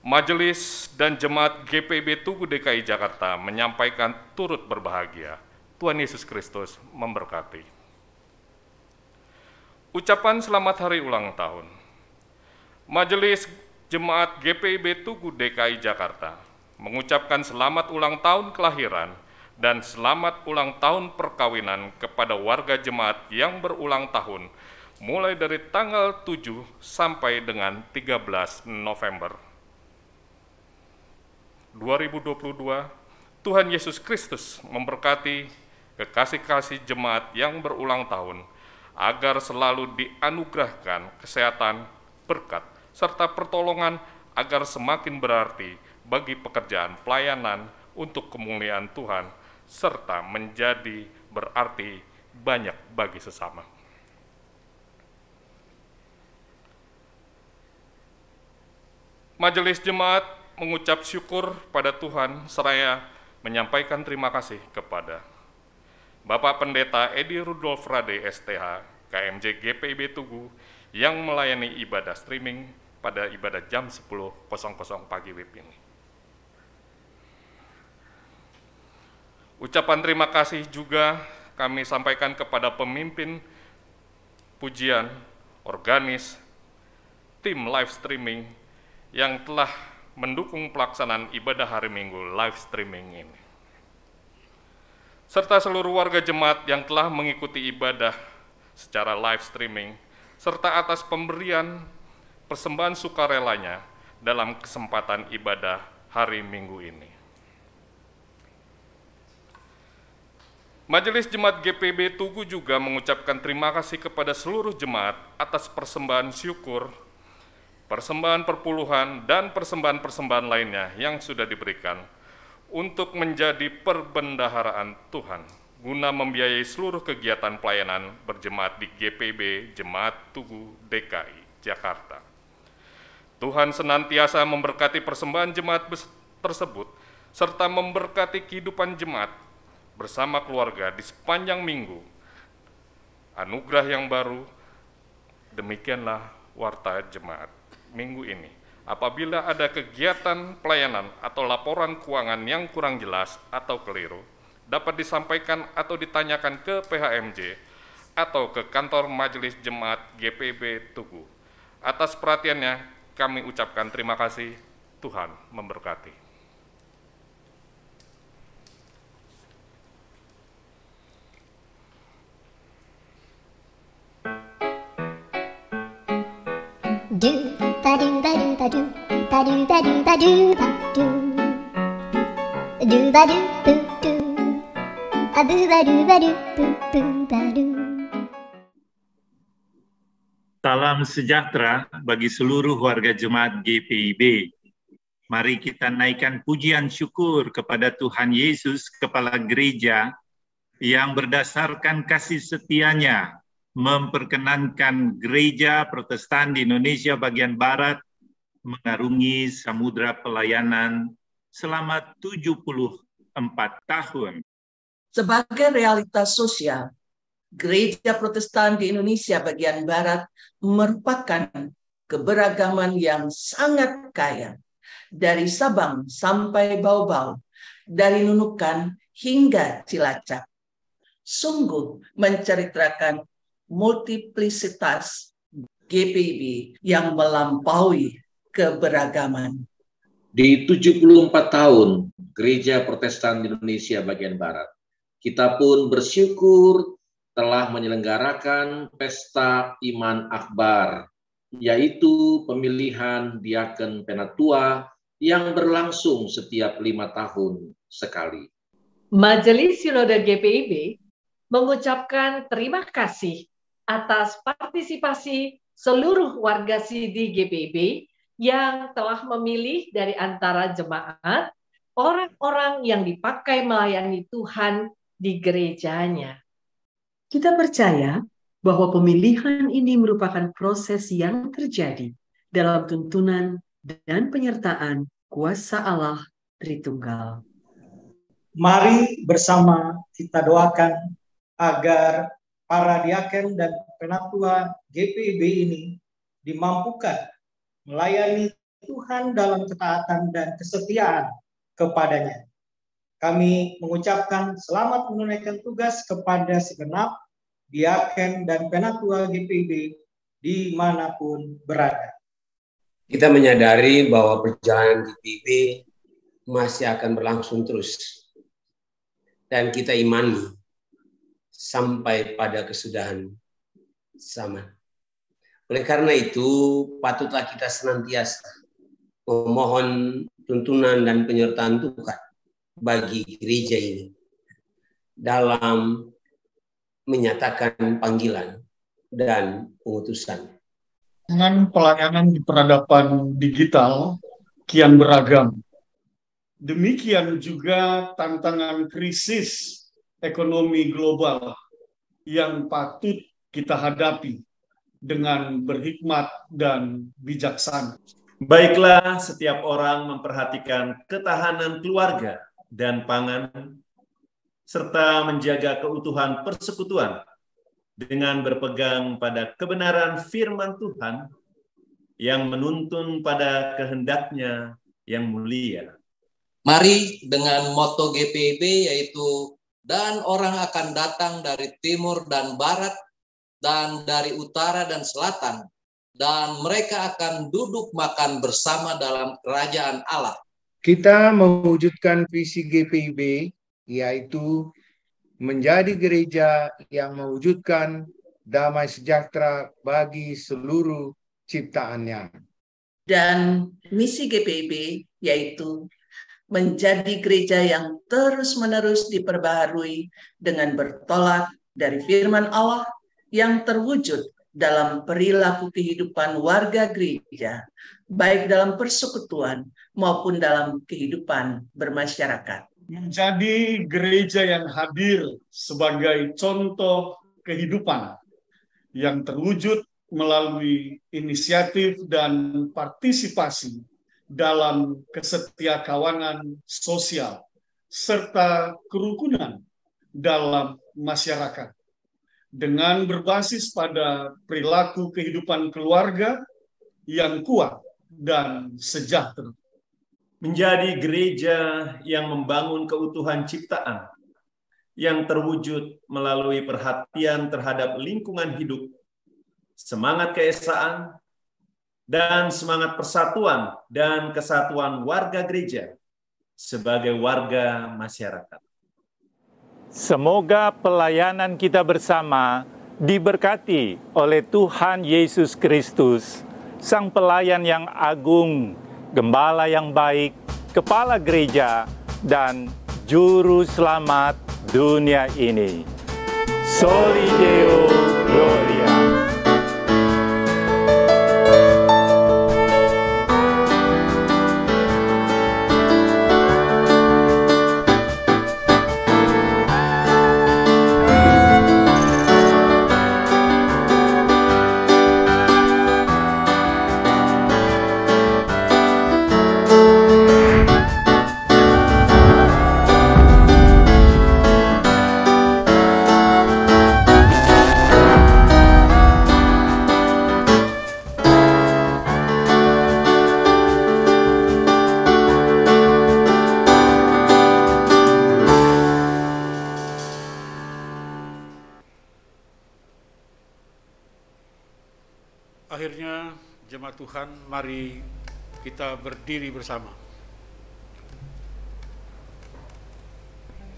Majelis dan Jemaat GPIB Tugu DKI Jakarta menyampaikan turut berbahagia. Tuhan Yesus Kristus memberkati. Ucapan selamat hari ulang tahun. Majelis Jemaat GPIB Tugu DKI Jakarta mengucapkan selamat ulang tahun kelahiran dan selamat ulang tahun perkawinan kepada warga jemaat yang berulang tahun mulai dari tanggal 7 sampai dengan 13 November 2022, Tuhan Yesus Kristus memberkati kekasih-kasih jemaat yang berulang tahun, agar selalu dianugerahkan kesehatan, berkat, serta pertolongan agar semakin berarti bagi pekerjaan pelayanan untuk kemuliaan Tuhan, serta menjadi berarti banyak bagi sesama. Majelis Jemaat mengucap syukur pada Tuhan seraya menyampaikan terima kasih kepada Bapak Pendeta Edi Rudolf Rade STH, KMJ GPIB Tugu, yang melayani ibadah streaming pada ibadah jam 10.00 pagi WIB ini. Ucapan terima kasih juga kami sampaikan kepada pemimpin pujian, organis, tim live streaming yang telah mendukung pelaksanaan ibadah hari Minggu live streaming ini. serta seluruh warga jemaat yang telah mengikuti ibadah secara live streaming, serta atas pemberian persembahan sukarelanya dalam kesempatan ibadah hari Minggu ini. Majelis Jemaat GPIB Tugu juga mengucapkan terima kasih kepada seluruh jemaat atas persembahan syukur, persembahan perpuluhan, dan persembahan-persembahan lainnya yang sudah diberikan untuk menjadi perbendaharaan Tuhan, guna membiayai seluruh kegiatan pelayanan berjemaat di GPIB Jemaat Tugu DKI Jakarta. Tuhan senantiasa memberkati persembahan jemaat tersebut, serta memberkati kehidupan jemaat bersama keluarga di sepanjang minggu. Anugerah yang baru, demikianlah warta jemaat minggu ini. Apabila ada kegiatan pelayanan atau laporan keuangan yang kurang jelas atau keliru, dapat disampaikan atau ditanyakan ke PHMJ atau ke kantor Majelis Jemaat GPIB Tugu. Atas perhatiannya, kami ucapkan terima kasih. Tuhan memberkati. Do ba do ba do ba do ba do ba do ba do ba do ba do boo do a boo ba do boo boo ba do. Salam sejahtera bagi seluruh warga jemaat GPIB. Mari kita naikkan pujian syukur kepada Tuhan Yesus, Kepala Gereja, yang berdasarkan kasih setianya memperkenankan gereja Protestan di Indonesia bagian Barat mengarungi samudra pelayanan selama 74 tahun. Sebagai realitas sosial, Gereja Protestan di Indonesia bagian Barat merupakan keberagaman yang sangat kaya, dari Sabang sampai Bau-Bau, dari Nunukan hingga Cilacap. Sungguh menceritakan multiplisitas GPIB yang melampaui keberagaman. Di 74 tahun Gereja Protestan di Indonesia bagian Barat, kita pun bersyukur telah menyelenggarakan Pesta Iman Akbar, yaitu pemilihan diaken penatua yang berlangsung setiap 5 tahun sekali. Majelis Sinode GPIB mengucapkan terima kasih atas partisipasi seluruh warga Sidi GPIB yang telah memilih dari antara jemaat orang-orang yang dipakai melayani Tuhan di gerejanya. Kita percaya bahwa pemilihan ini merupakan proses yang terjadi dalam tuntunan dan penyertaan kuasa Allah Tritunggal. Mari bersama kita doakan agar para diaken dan penatua GPIB ini dimampukan melayani Tuhan dalam ketaatan dan kesetiaan kepadanya. Kami mengucapkan selamat menunaikan tugas kepada segenap diaken dan penatua GPIB dimanapun berada. Kita menyadari bahwa perjalanan GPIB masih akan berlangsung terus. Dan kita imani sampai pada kesudahan zaman. Oleh karena itu, patutlah kita senantiasa memohon tuntunan dan penyertaan Tuhan bagi gereja ini dalam menyatakan panggilan dan pengutusan. Dengan pelayanan di peradaban digital kian beragam. Demikian juga tantangan krisis ekonomi global yang patut kita hadapi dengan berhikmat dan bijaksana. Baiklah, setiap orang memperhatikan ketahanan keluarga dan pangan, serta menjaga keutuhan persekutuan dengan berpegang pada kebenaran firman Tuhan yang menuntun pada kehendaknya yang mulia. Mari dengan moto GPIB yaitu dan orang akan datang dari timur dan barat dan dari utara dan selatan dan mereka akan duduk makan bersama dalam kerajaan Allah. Kita mewujudkan visi GPIB yaitu menjadi gereja yang mewujudkan damai sejahtera bagi seluruh ciptaannya. Dan misi GPIB yaitu menjadi gereja yang terus-menerus diperbaharui dengan bertolak dari firman Allah yang terwujud dalam perilaku kehidupan warga gereja, baik dalam persekutuan maupun dalam kehidupan bermasyarakat. Menjadi gereja yang hadir sebagai contoh kehidupan yang terwujud melalui inisiatif dan partisipasi dalam kesetiakawanan sosial serta kerukunan dalam masyarakat dengan berbasis pada perilaku kehidupan keluarga yang kuat dan sejahtera. Menjadi gereja yang membangun keutuhan ciptaan yang terwujud melalui perhatian terhadap lingkungan hidup, semangat keesaan, dan semangat persatuan dan kesatuan warga gereja sebagai warga masyarakat. Semoga pelayanan kita bersama diberkati oleh Tuhan Yesus Kristus, Sang Pelayan yang agung, Gembala yang baik, Kepala Gereja, dan Juru Selamat dunia ini. Soli Deo Gloria. Akhirnya, jemaat Tuhan, mari kita berdiri bersama.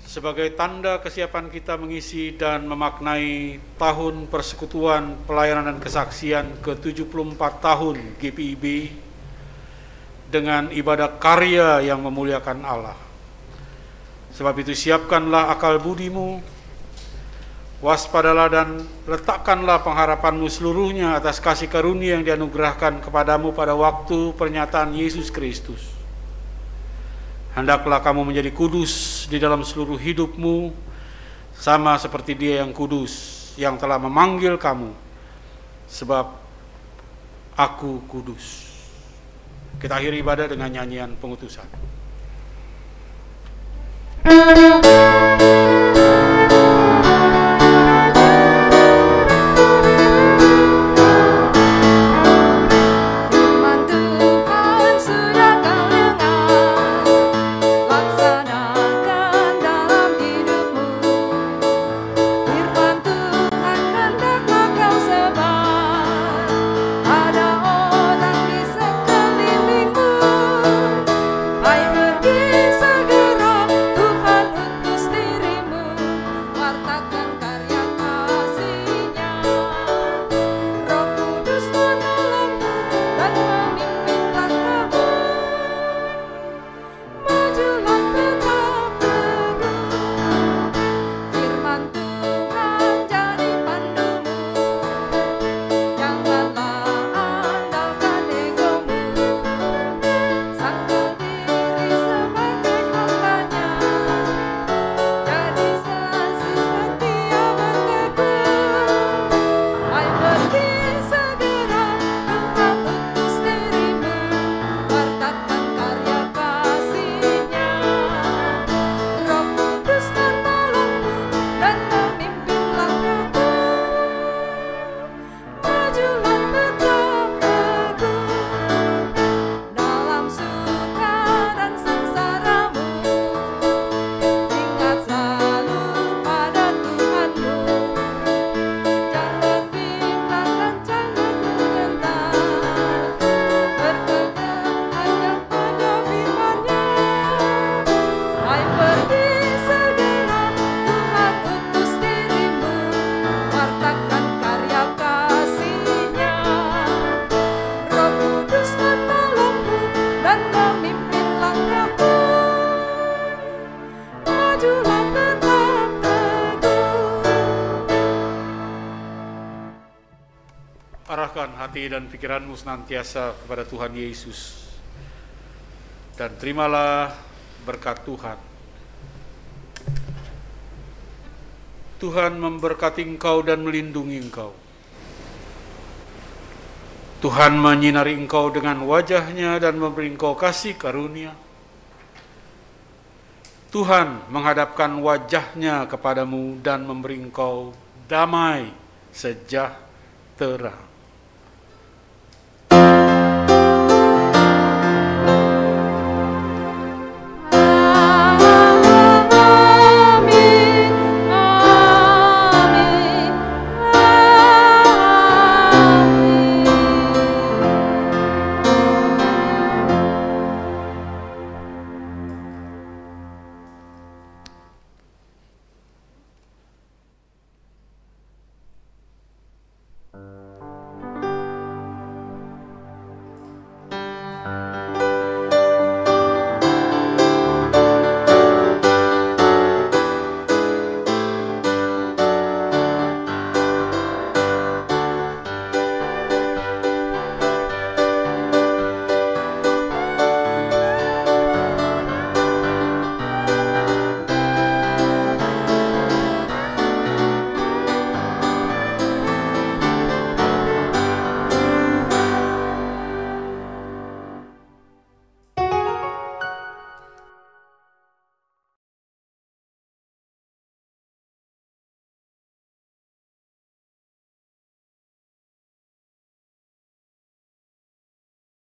Sebagai tanda kesiapan kita mengisi dan memaknai tahun persekutuan pelayanan dan kesaksian ke-74 tahun GPIB dengan ibadah karya yang memuliakan Allah. Sebab itu siapkanlah akal budimu, waspadalah dan letakkanlah pengharapanmu seluruhnya atas kasih karunia yang dianugerahkan kepadamu pada waktu pernyataan Yesus Kristus. Hendaklah kamu menjadi kudus di dalam seluruh hidupmu, sama seperti Dia yang kudus, yang telah memanggil kamu, sebab Aku kudus. Kita akhiri ibadah dengan nyanyian pengutusan. Hai pergi segera, Tuhan utus arahkan hati dan pikiranmu senantiasa kepada Tuhan Yesus. Dan terimalah berkat Tuhan. Tuhan memberkati engkau dan melindungi engkau. Tuhan menyinari engkau dengan wajah-Nya dan memberi engkau kasih karunia. Tuhan menghadapkan wajah-Nya kepadamu dan memberi engkau damai sejahtera.